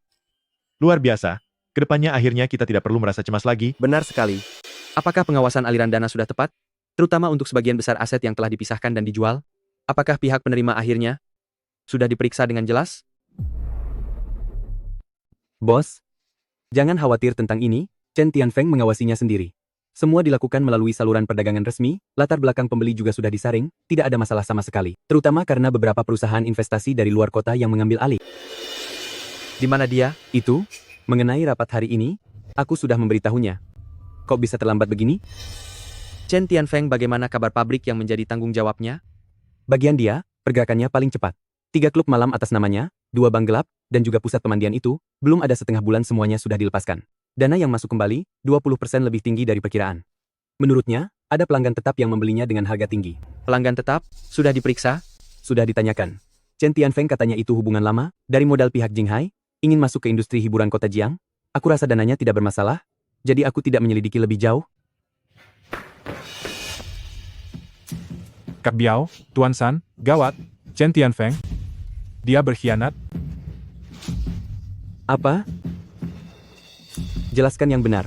Luar biasa. Kedepannya akhirnya kita tidak perlu merasa cemas lagi. Benar sekali. Apakah pengawasan aliran dana sudah tepat? Terutama untuk sebagian besar aset yang telah dipisahkan dan dijual? Apakah pihak penerima akhirnya sudah diperiksa dengan jelas? Bos, jangan khawatir tentang ini, Chen Tianfeng mengawasinya sendiri. Semua dilakukan melalui saluran perdagangan resmi, latar belakang pembeli juga sudah disaring, tidak ada masalah sama sekali. Terutama karena beberapa perusahaan investasi dari luar kota yang mengambil alih. Di mana dia? Itu, mengenai rapat hari ini, aku sudah memberitahunya. Kok bisa terlambat begini? Chen Tianfeng, bagaimana kabar pabrik yang menjadi tanggung jawabnya? Bagian dia, pergerakannya paling cepat. 3 klub malam atas namanya, 2 bank gelap, dan juga pusat pemandian itu, belum ada setengah bulan semuanya sudah dilepaskan. Dana yang masuk kembali, 20% lebih tinggi dari perkiraan. Menurutnya, ada pelanggan tetap yang membelinya dengan harga tinggi. Pelanggan tetap? Sudah diperiksa? Sudah ditanyakan. Chen Tianfeng katanya itu hubungan lama, dari modal pihak Jinghai, ingin masuk ke industri hiburan kota Jiang. Aku rasa dananya tidak bermasalah, jadi aku tidak menyelidiki lebih jauh. Kak Biao, Tuan San, gawat, Chen Tianfeng. Dia berkhianat. Apa? Jelaskan yang benar.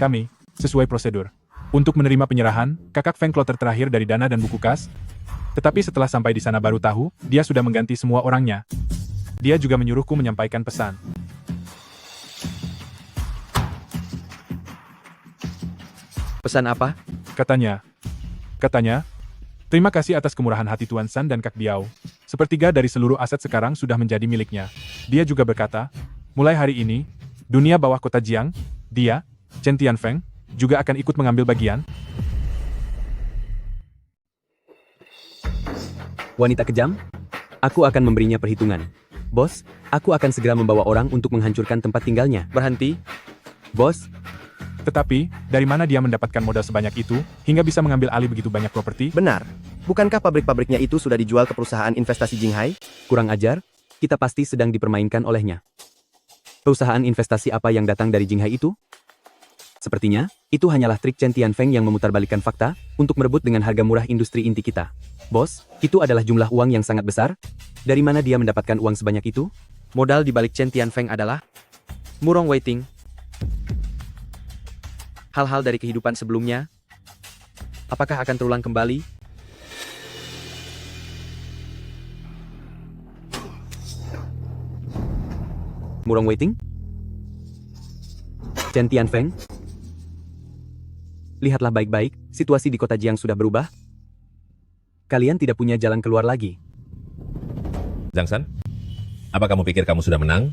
Kami, sesuai prosedur, untuk menerima penyerahan, kakak Feng kloter terakhir dari dana dan buku kas. Tetapi setelah sampai di sana baru tahu, dia sudah mengganti semua orangnya. Dia juga menyuruhku menyampaikan pesan. Pesan apa? Katanya, terima kasih atas kemurahan hati Tuan San dan Kak Biao. Sepertiga dari seluruh aset sekarang sudah menjadi miliknya. Dia juga berkata, mulai hari ini, dunia bawah kota Jiang, dia, Chen Tianfeng, juga akan ikut mengambil bagian. Wanita kejam? Aku akan memberinya perhitungan. Bos, aku akan segera membawa orang untuk menghancurkan tempat tinggalnya. Berhenti. Bos. Tetapi, dari mana dia mendapatkan modal sebanyak itu, hingga bisa mengambil alih begitu banyak properti? Benar. Bukankah pabrik-pabriknya itu sudah dijual ke perusahaan investasi Jinghai? Kurang ajar, kita pasti sedang dipermainkan olehnya. Perusahaan investasi apa yang datang dari Jinghai itu? Sepertinya, itu hanyalah trik Chen Tianfeng yang memutarbalikkan fakta untuk merebut dengan harga murah industri inti kita. Bos, itu adalah jumlah uang yang sangat besar. Dari mana dia mendapatkan uang sebanyak itu? Modal di balik Chen Tianfeng adalah Murong Waiting. Hal-hal dari kehidupan sebelumnya, apakah akan terulang kembali? Murong Waiting? Chen Tianfeng? Lihatlah baik-baik, situasi di kota Jiang sudah berubah. Kalian tidak punya jalan keluar lagi. Zhang San, apa kamu pikir kamu sudah menang?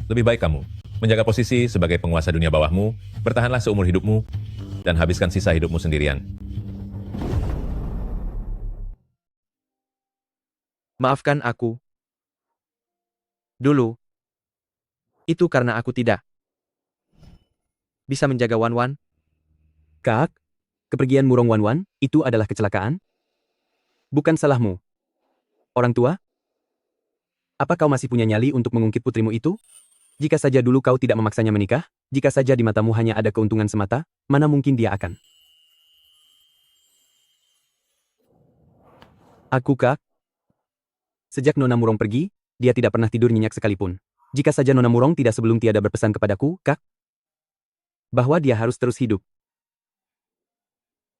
Lebih baik kamu menjaga posisi sebagai penguasa dunia bawahmu, bertahanlah seumur hidupmu, dan habiskan sisa hidupmu sendirian. Maafkan aku. Dulu, itu karena aku tidak bisa menjaga Wan. Kak, kepergian Murong Wan itu adalah kecelakaan? Bukan salahmu. Orang tua? Apa kau masih punya nyali untuk mengungkit putrimu itu? Jika saja dulu kau tidak memaksanya menikah, jika saja di matamu hanya ada keuntungan semata, mana mungkin dia akan? Aku, Kak. Sejak Nona Murong pergi, dia tidak pernah tidur nyenyak sekalipun. Jika saja Nona Murong tidak sebelum tiada berpesan kepadaku, Kak, bahwa dia harus terus hidup.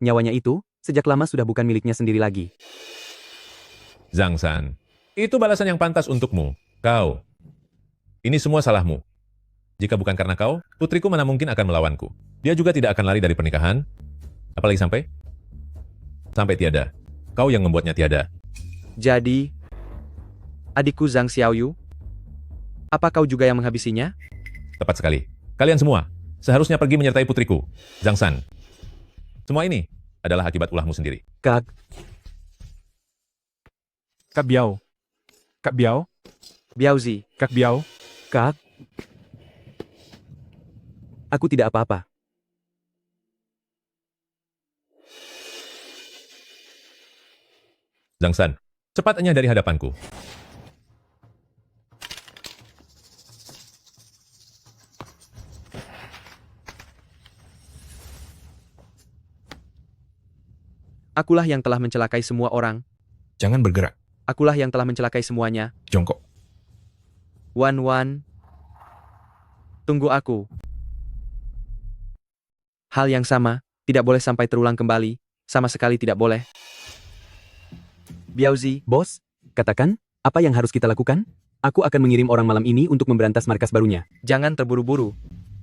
Nyawanya itu, sejak lama sudah bukan miliknya sendiri lagi. Zhang San, itu balasan yang pantas untukmu. Kau. Ini semua salahmu. Jika bukan karena kau, putriku mana mungkin akan melawanku. Dia juga tidak akan lari dari pernikahan. Apalagi sampai tiada. Kau yang membuatnya tiada. Jadi, adikku Zhang Xiaoyu, apa kau juga yang menghabisinya? Tepat sekali. Kalian semua seharusnya pergi menyertai putriku, Zhang San. Semua ini adalah akibat ulahmu sendiri. Kak Biao. Kak Biao? Biaozi. Kak Biao? Kak. Aku tidak apa-apa. Zhang San, cepatnya dari hadapanku. Akulah yang telah mencelakai semua orang. Jangan bergerak. Akulah yang telah mencelakai semuanya. Jongkok. Wan. Tunggu aku. Hal yang sama, tidak boleh sampai terulang kembali. Sama sekali tidak boleh. Biaozi. Bos, katakan, apa yang harus kita lakukan? Aku akan mengirim orang malam ini untuk memberantas markas barunya. Jangan terburu-buru.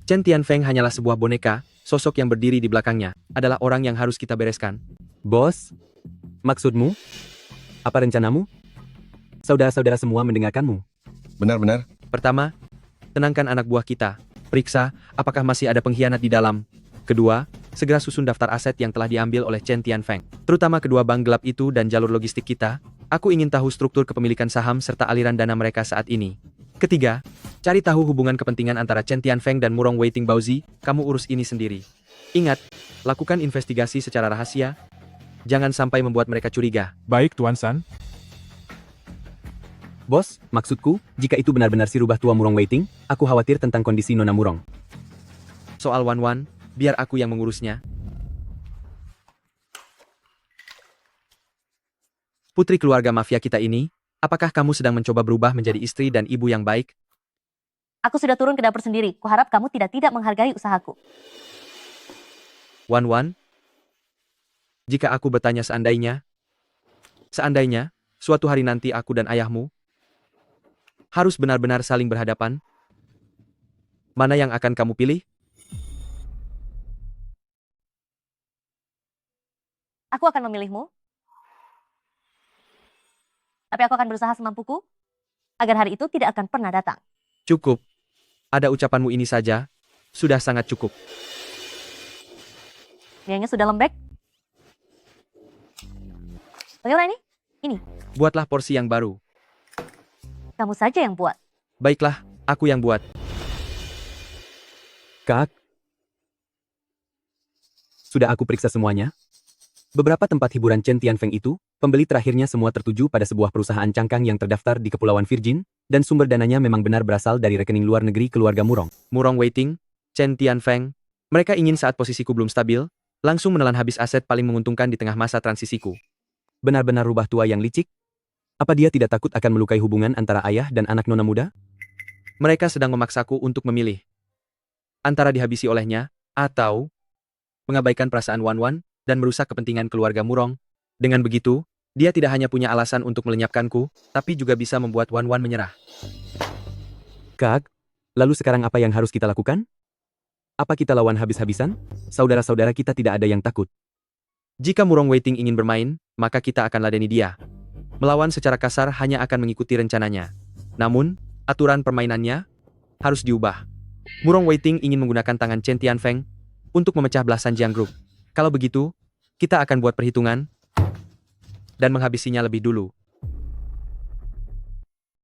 Chen Tianfeng hanyalah sebuah boneka, sosok yang berdiri di belakangnya, adalah orang yang harus kita bereskan. Bos, maksudmu? Apa rencanamu? Saudara-saudara semua mendengarkanmu. Benar-benar. Pertama, tenangkan anak buah kita. Periksa, apakah masih ada pengkhianat di dalam. Kedua, segera susun daftar aset yang telah diambil oleh Chen Tianfeng. Terutama kedua bank gelap itu dan jalur logistik kita. Aku ingin tahu struktur kepemilikan saham serta aliran dana mereka saat ini. Ketiga, cari tahu hubungan kepentingan antara Chen Tianfeng dan Murong Waiting Baozi. Kamu urus ini sendiri. Ingat, lakukan investigasi secara rahasia. Jangan sampai membuat mereka curiga. Baik, Tuan San. Bos, maksudku, jika itu benar-benar si rubah tua Murong Waiting, aku khawatir tentang kondisi Nona Murong. Soal Wan, biar aku yang mengurusnya. Putri keluarga mafia kita ini, apakah kamu sedang mencoba berubah menjadi istri dan ibu yang baik? Aku sudah turun ke dapur sendiri. Kuharap kamu tidak menghargai usahaku. Wan, jika aku bertanya seandainya, suatu hari nanti aku dan ayahmu harus benar-benar saling berhadapan, mana yang akan kamu pilih? Aku akan memilihmu. Tapi aku akan berusaha semampuku agar hari itu tidak akan pernah datang. Cukup. Ada ucapanmu ini saja, sudah sangat cukup. Niangnya sudah lembek. Bagaimana ini? Ini, Buatlah porsi yang baru. kamu saja yang buat. Baiklah, aku yang buat. Kak, sudah aku periksa semuanya. Beberapa tempat hiburan Chen Tianfeng itu, pembeli terakhirnya semua tertuju pada sebuah perusahaan cangkang yang terdaftar di Kepulauan Virgin, dan sumber dananya memang benar berasal dari rekening luar negeri keluarga Murong. Murong Waiting, Chen Tianfeng. Mereka ingin saat posisiku belum stabil, langsung menelan habis aset paling menguntungkan di tengah masa transisiku. Benar-benar rubah tua yang licik? Apa dia tidak takut akan melukai hubungan antara ayah dan anak nona muda? Mereka sedang memaksaku untuk memilih. Antara dihabisi olehnya, atau mengabaikan perasaan Wan dan merusak kepentingan keluarga Murong. Dengan begitu, dia tidak hanya punya alasan untuk melenyapkanku, tapi juga bisa membuat Wan menyerah. Kak, lalu sekarang apa yang harus kita lakukan? Apa kita lawan habis-habisan? Saudara-saudara kita tidak ada yang takut. Jika Murong Waiting ingin bermain, maka kita akan ladeni dia. Melawan secara kasar hanya akan mengikuti rencananya. Namun, aturan permainannya harus diubah. Murong Waiting ingin menggunakan tangan Chen Tianfeng untuk memecah belah Sanjiang Group. Kalau begitu, kita akan buat perhitungan dan menghabisinya lebih dulu.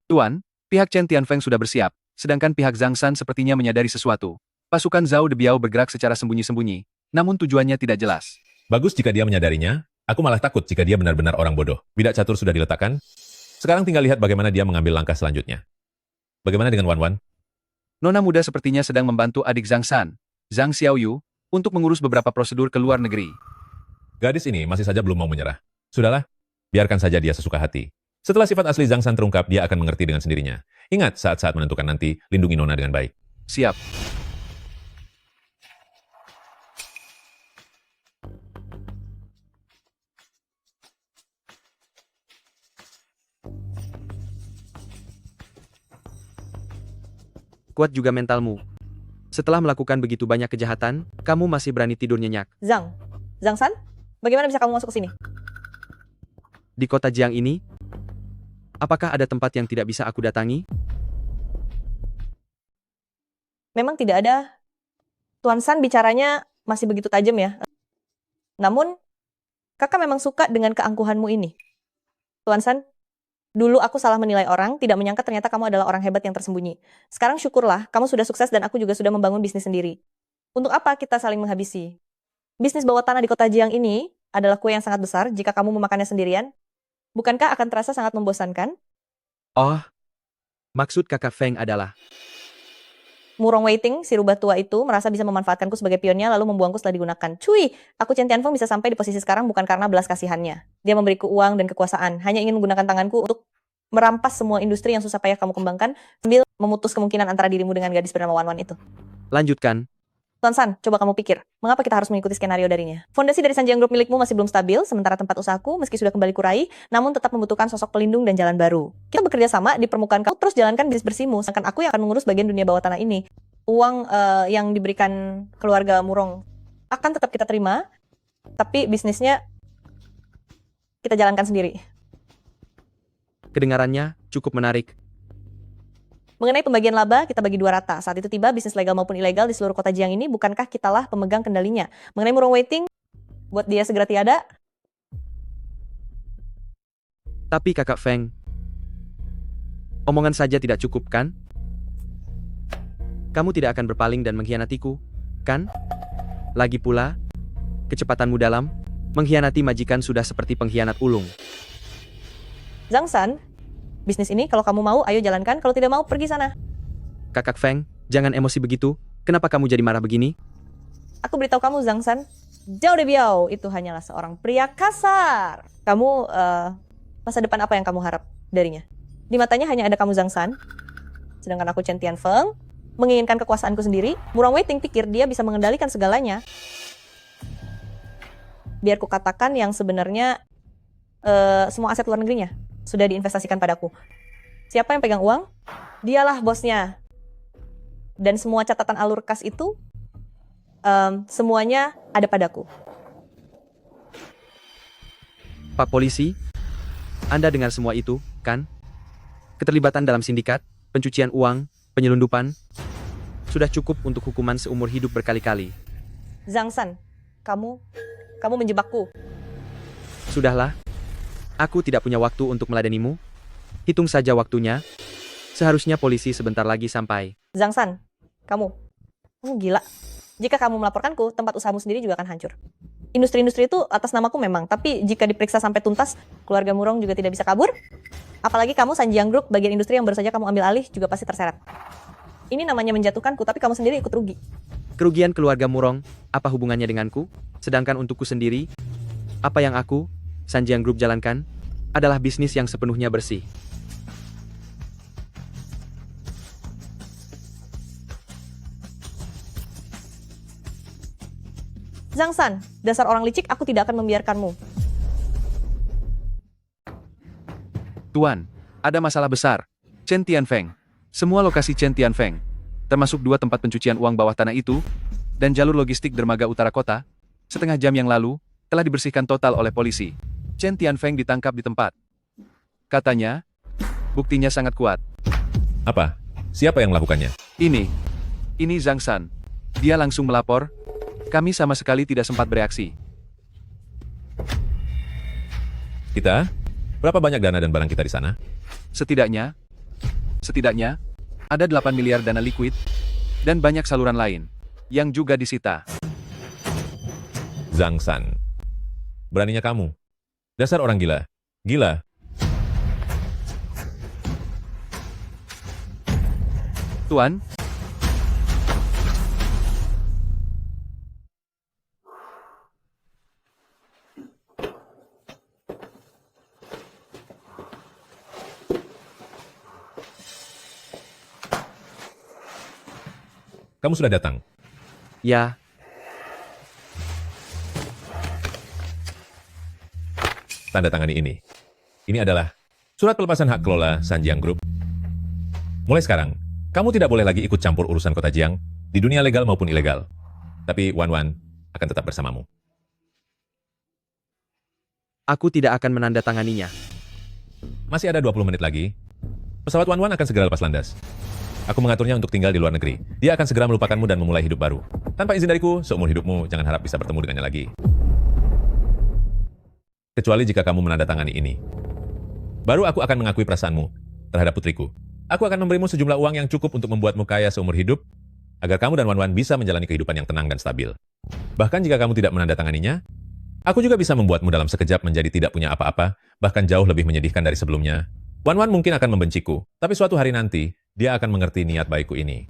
Tuan, pihak Chen Tianfeng sudah bersiap, sedangkan pihak Zhang San sepertinya menyadari sesuatu. Pasukan Zhao Debiao bergerak secara sembunyi-sembunyi, namun tujuannya tidak jelas. Bagus jika dia menyadarinya, aku malah takut jika dia benar-benar orang bodoh. Bidak catur sudah diletakkan, sekarang tinggal lihat bagaimana dia mengambil langkah selanjutnya. Bagaimana dengan Wan? Nona muda sepertinya sedang membantu adik Zhang San, Zhang Xiaoyu, untuk mengurus beberapa prosedur ke luar negeri. Gadis ini masih saja belum mau menyerah. Sudahlah, biarkan saja dia sesuka hati. Setelah sifat asli Zhang San terungkap, dia akan mengerti dengan sendirinya. Ingat, saat-saat menentukan nanti, lindungi Nona dengan baik. Siap. Kuat juga mentalmu. Setelah melakukan begitu banyak kejahatan, kamu masih berani tidur nyenyak. Zhang San? Bagaimana bisa kamu masuk ke sini? Di kota Jiang ini, apakah ada tempat yang tidak bisa aku datangi? Memang tidak ada. Tuan San bicaranya masih begitu tajam ya. Namun, kakak memang suka dengan keangkuhanmu ini. Tuan San, dulu aku salah menilai orang, tidak menyangka ternyata kamu adalah orang hebat yang tersembunyi. Sekarang syukurlah, kamu sudah sukses dan aku juga sudah membangun bisnis sendiri. Untuk apa kita saling menghabisi? Bisnis bawah tanah di kota Jiang ini adalah kue yang sangat besar jika kamu memakannya sendirian. Bukankah akan terasa sangat membosankan? Oh, maksud kakak Feng adalah Murong Waiting, si rubah tua itu, merasa bisa memanfaatkanku sebagai pionnya lalu membuangku setelah digunakan. Cuy, aku Chen Tianfeng bisa sampai di posisi sekarang bukan karena belas kasihannya. Dia memberiku uang dan kekuasaan, hanya ingin menggunakan tanganku untuk merampas semua industri yang susah payah kamu kembangkan, sambil memutus kemungkinan antara dirimu dengan gadis bernama Wan itu. Lanjutkan. Tuan San, coba kamu pikir, mengapa kita harus mengikuti skenario darinya? Fondasi dari Sanjiang Group milikmu masih belum stabil, sementara tempat usahaku meski sudah kembali kurai, namun tetap membutuhkan sosok pelindung dan jalan baru. Kita bekerja sama di permukaan kamu, terus jalankan bisnis bersihmu, sedangkan aku yang akan mengurus bagian dunia bawah tanah ini. Uang yang diberikan keluarga Murong akan tetap kita terima, tapi bisnisnya kita jalankan sendiri. Kedengarannya cukup menarik. Mengenai pembagian laba, kita bagi dua rata. Saat itu tiba, bisnis legal maupun ilegal di seluruh kota Jiang ini, bukankah kitalah pemegang kendalinya? Mengenai Murong Waiting, buat dia segera tiada. Tapi kakak Feng, omongan saja tidak cukup kan? Kamu tidak akan berpaling dan mengkhianatiku, kan? Lagi pula, kecepatanmu dalam mengkhianati majikan sudah seperti pengkhianat ulung. Zhang San, bisnis ini kalau kamu mau, ayo jalankan. Kalau tidak mau, pergi sana. Kakak Feng, jangan emosi begitu. Kenapa kamu jadi marah begini? Aku beritahu kamu, Zhang San, Zhao Debiao itu hanyalah seorang pria kasar. Kamu, masa depan apa yang kamu harap darinya? Di matanya hanya ada kamu, Zhang San. Sedangkan aku Chen Tianfeng, menginginkan kekuasaanku sendiri. Murong Waiting pikir dia bisa mengendalikan segalanya. Biar ku katakan yang sebenarnya semua aset luar negerinya sudah diinvestasikan padaku. Siapa yang pegang uang? Dialah bosnya. Dan semua catatan alur kas itu, semuanya ada padaku. Pak Polisi, Anda dengar semua itu, kan? Keterlibatan dalam sindikat, pencucian uang, penyelundupan, sudah cukup untuk hukuman seumur hidup berkali-kali. Zhang San, kamu menjebakku. Sudahlah, Aku tidak punya waktu untuk meladenimu. Hitung saja waktunya. Seharusnya polisi sebentar lagi sampai. Zhang San, kamu gila. Jika kamu melaporkanku, tempat usahamu sendiri juga akan hancur. Industri-industri itu atas namaku memang, tapi jika diperiksa sampai tuntas, keluarga Murong juga tidak bisa kabur. Apalagi kamu Sanjiang Group, bagian industri yang baru saja kamu ambil alih juga pasti terseret. Ini namanya menjatuhkanku, tapi kamu sendiri ikut rugi. Kerugian keluarga Murong, apa hubungannya denganku? Sedangkan untukku sendiri, apa yang aku, Sanjiang Group jalankan, adalah bisnis yang sepenuhnya bersih. Zhang San, dasar orang licik, aku tidak akan membiarkanmu. Tuan, ada masalah besar. Chen Tianfeng. Semua lokasi Chen Tianfeng, termasuk 2 tempat pencucian uang bawah tanah itu, dan jalur logistik dermaga utara kota, setengah jam yang lalu, telah dibersihkan total oleh polisi. Chen Tianfeng ditangkap di tempat. Katanya, buktinya sangat kuat. Apa? Siapa yang melakukannya? Ini Zhang San. Dia langsung melapor. Kami sama sekali tidak sempat bereaksi. Kita? Berapa banyak dana dan barang kita di sana? Setidaknya, ada 8 miliar dana liquid, dan banyak saluran lain, yang juga disita. Zhang San. Beraninya kamu. Dasar orang gila. Gila. Tuan, Kamu sudah datang. Ya, Tanda tangani ini. Ini adalah surat pelepasan hak kelola Sanjiang Group. Mulai sekarang, kamu tidak boleh lagi ikut campur urusan kota Jiang, di dunia legal maupun ilegal. Tapi Wan Wan akan tetap bersamamu. aku tidak akan menandatanganinya. Masih ada 20 menit lagi. Pesawat Wan Wan akan segera lepas landas. Aku mengaturnya untuk tinggal di luar negeri. Dia akan segera melupakanmu dan memulai hidup baru. Tanpa izin dariku, seumur hidupmu jangan harap bisa bertemu dengannya lagi. Kecuali jika kamu menandatangani ini. Baru aku akan mengakui perasaanmu terhadap putriku. Aku akan memberimu sejumlah uang yang cukup untuk membuatmu kaya seumur hidup, agar kamu dan Wan Wan bisa menjalani kehidupan yang tenang dan stabil. Bahkan jika kamu tidak menandatanganinya, aku juga bisa membuatmu dalam sekejap menjadi tidak punya apa-apa, bahkan jauh lebih menyedihkan dari sebelumnya. Wan Wan mungkin akan membenciku, tapi suatu hari nanti, dia akan mengerti niat baikku ini.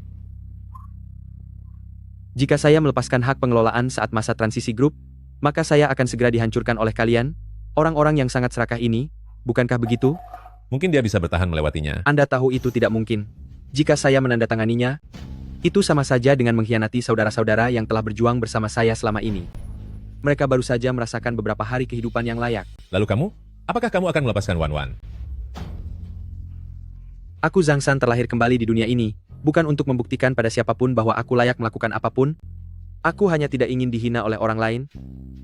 Jika saya melepaskan hak pengelolaan saat masa transisi grup, maka saya akan segera dihancurkan oleh kalian, orang-orang yang sangat serakah ini, bukankah begitu? Mungkin dia bisa bertahan melewatinya. Anda tahu itu tidak mungkin. Jika saya menandatanganinya, itu sama saja dengan mengkhianati saudara-saudara yang telah berjuang bersama saya selama ini. Mereka baru saja merasakan beberapa hari kehidupan yang layak. Lalu kamu? Apakah kamu akan melepaskan Wan Wan? Aku Zhang San terlahir kembali di dunia ini, bukan untuk membuktikan pada siapapun bahwa aku layak melakukan apapun. Aku hanya tidak ingin dihina oleh orang lain,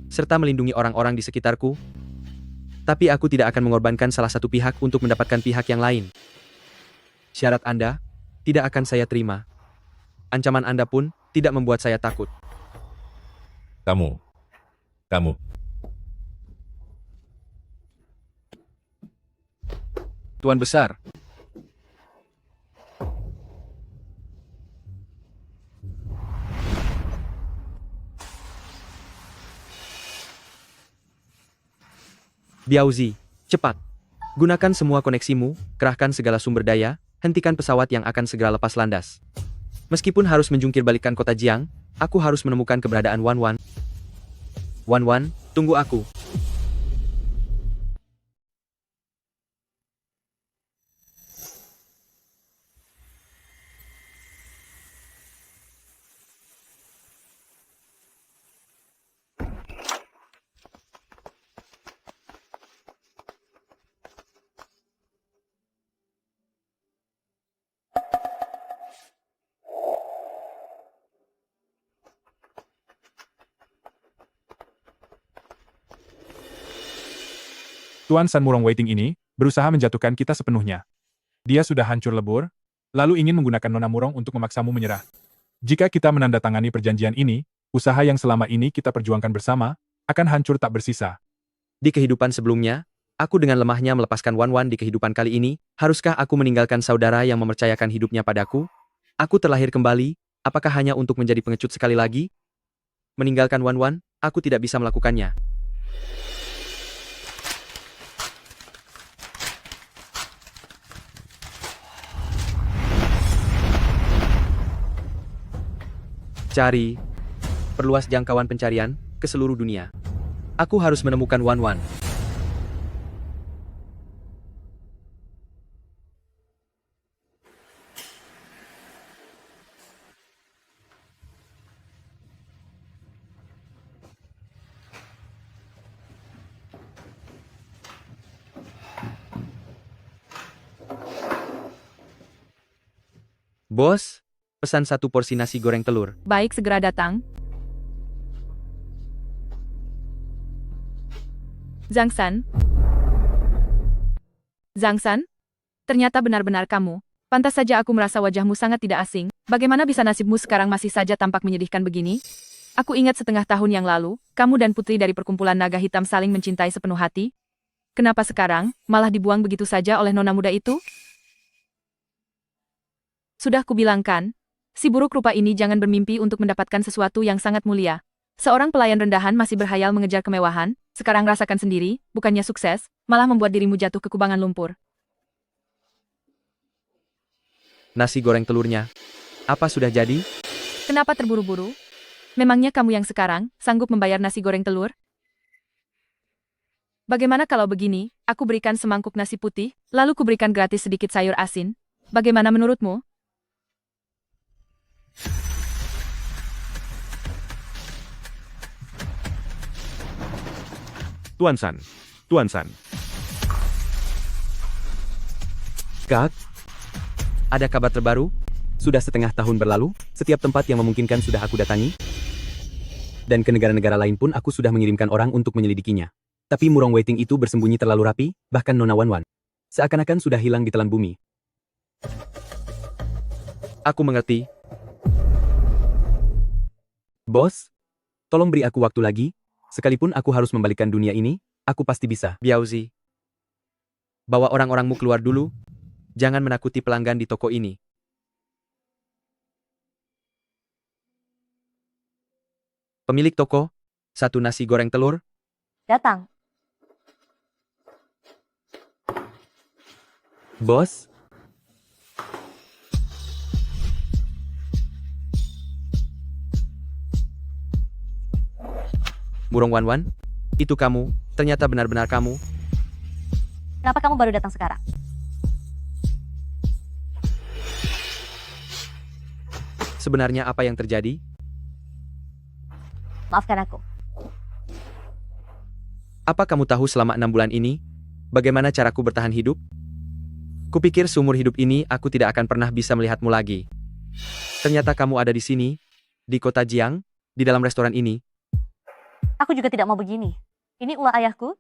serta melindungi orang-orang di sekitarku. Tapi aku tidak akan mengorbankan salah satu pihak untuk mendapatkan pihak yang lain. Syarat Anda tidak akan saya terima. Ancaman Anda pun tidak membuat saya takut. Kamu. Tuan Besar. Biaozi, cepat. Gunakan semua koneksimu, kerahkan segala sumber daya, hentikan pesawat yang akan segera lepas landas. Meskipun harus menjungkir balikkan kota Jiang, aku harus menemukan keberadaan Wan Wan. Wan Wan, tunggu aku. Tuan San Murong Waiting ini berusaha menjatuhkan kita sepenuhnya. Dia sudah hancur lebur, lalu ingin menggunakan Nona Murong untuk memaksamu menyerah. Jika kita menandatangani perjanjian ini, usaha yang selama ini kita perjuangkan bersama akan hancur tak bersisa. Di kehidupan sebelumnya, Aku dengan lemahnya melepaskan Wan Wan di kehidupan kali ini, haruskah aku meninggalkan saudara yang mempercayakan hidupnya padaku? Aku terlahir kembali, apakah hanya untuk menjadi pengecut sekali lagi? Meninggalkan Wan Wan, aku tidak bisa melakukannya. Cari. Perluas jangkauan pencarian ke seluruh dunia. Aku harus menemukan Wan Wan. Bos, pesan 1 porsi nasi goreng telur. Baik, segera datang. Zhang San? Zhang San? Ternyata benar-benar kamu. Pantas saja aku merasa wajahmu sangat tidak asing. Bagaimana bisa nasibmu sekarang masih saja tampak menyedihkan begini? Aku ingat setengah tahun yang lalu, kamu dan putri dari perkumpulan naga hitam saling mencintai sepenuh hati. Kenapa sekarang, malah dibuang begitu saja oleh nona muda itu? Sudah kubilangkan, si buruk rupa ini jangan bermimpi untuk mendapatkan sesuatu yang sangat mulia. Seorang pelayan rendahan masih berhayal mengejar kemewahan, sekarang rasakan sendiri, bukannya sukses, malah membuat dirimu jatuh ke kubangan lumpur. Nasi goreng telurnya. Apa sudah jadi? Kenapa terburu-buru? Memangnya kamu yang sekarang sanggup membayar nasi goreng telur? Bagaimana kalau begini, aku berikan semangkuk nasi putih, lalu kuberikan gratis sedikit sayur asin. Bagaimana menurutmu? Tuan San. Tuan San. Kak, ada kabar terbaru? Sudah setengah tahun berlalu, setiap tempat yang memungkinkan sudah aku datangi. Dan ke negara-negara lain pun aku sudah mengirimkan orang untuk menyelidikinya. Tapi Murong Waiting itu bersembunyi terlalu rapi, bahkan Nona Wan Wan seakan-akan sudah hilang di telan bumi. Aku mengerti. Bos, tolong beri aku waktu lagi. Sekalipun aku harus membalikkan dunia ini, aku pasti bisa. Biaozi. Bawa orang-orangmu keluar dulu. Jangan menakuti pelanggan di toko ini. Pemilik toko, 1 nasi goreng telur. Datang. Bos, Murong Wan Wan, itu kamu, ternyata benar-benar kamu. Kenapa kamu baru datang sekarang? Sebenarnya apa yang terjadi? Maafkan aku. Apa kamu tahu selama 6 bulan ini, bagaimana caraku bertahan hidup? Kupikir seumur hidup ini aku tidak akan pernah bisa melihatmu lagi. Ternyata kamu ada di sini, di kota Jiang, di dalam restoran ini. Aku juga tidak mau begini. Ini ulah ayahku.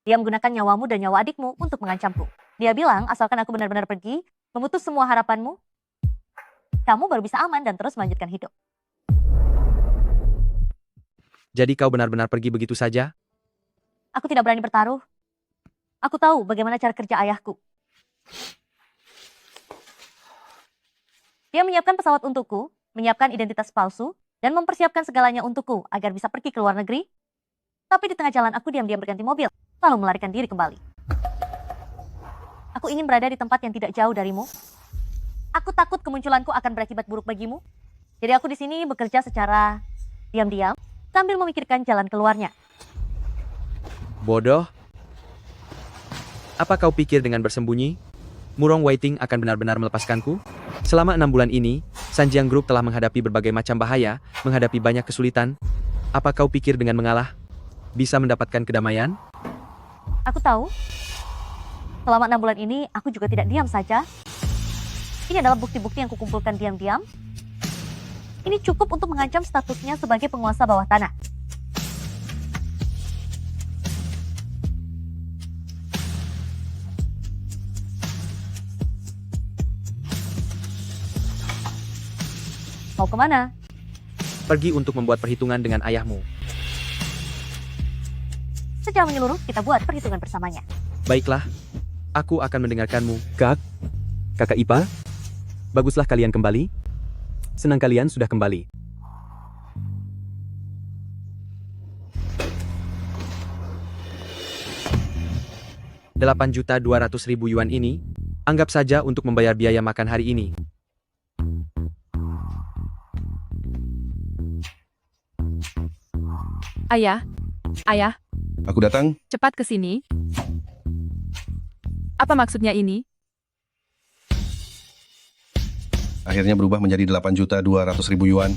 Dia menggunakan nyawamu dan nyawa adikmu untuk mengancamku. Dia bilang asalkan aku benar-benar pergi, memutus semua harapanmu, kamu baru bisa aman dan terus melanjutkan hidup. Jadi kau benar-benar pergi begitu saja? Aku tidak berani bertaruh. Aku tahu bagaimana cara kerja ayahku. Dia menyiapkan pesawat untukku, menyiapkan identitas palsu, dan mempersiapkan segalanya untukku agar bisa pergi ke luar negeri. Tapi di tengah jalan aku diam-diam berganti mobil, lalu melarikan diri kembali. Aku ingin berada di tempat yang tidak jauh darimu. Aku takut kemunculanku akan berakibat buruk bagimu. Jadi aku di sini bekerja secara diam-diam, sambil memikirkan jalan keluarnya. Bodoh. Apa kau pikir dengan bersembunyi, Murong Waiting akan benar-benar melepaskanku? Selama 6 bulan ini, Sanjiang Group telah menghadapi berbagai macam bahaya, menghadapi banyak kesulitan. Apa kau pikir dengan mengalah, bisa mendapatkan kedamaian? Aku tahu. Selama 6 bulan ini, aku juga tidak diam saja. Ini adalah bukti-bukti yang kukumpulkan diam-diam. Ini cukup untuk mengancam statusnya sebagai penguasa bawah tanah. Mau kemana? Pergi untuk membuat perhitungan dengan ayahmu. Secara menyeluruh, kita buat perhitungan bersamanya. Baiklah, aku akan mendengarkanmu. Kakak Ipa, baguslah kalian kembali. Senang kalian sudah kembali. Yuan ini, anggap saja untuk membayar biaya makan hari ini. Ayah, ayah, Aku datang. cepat ke sini. Apa maksudnya ini? Akhirnya berubah menjadi 8.200.000 yuan.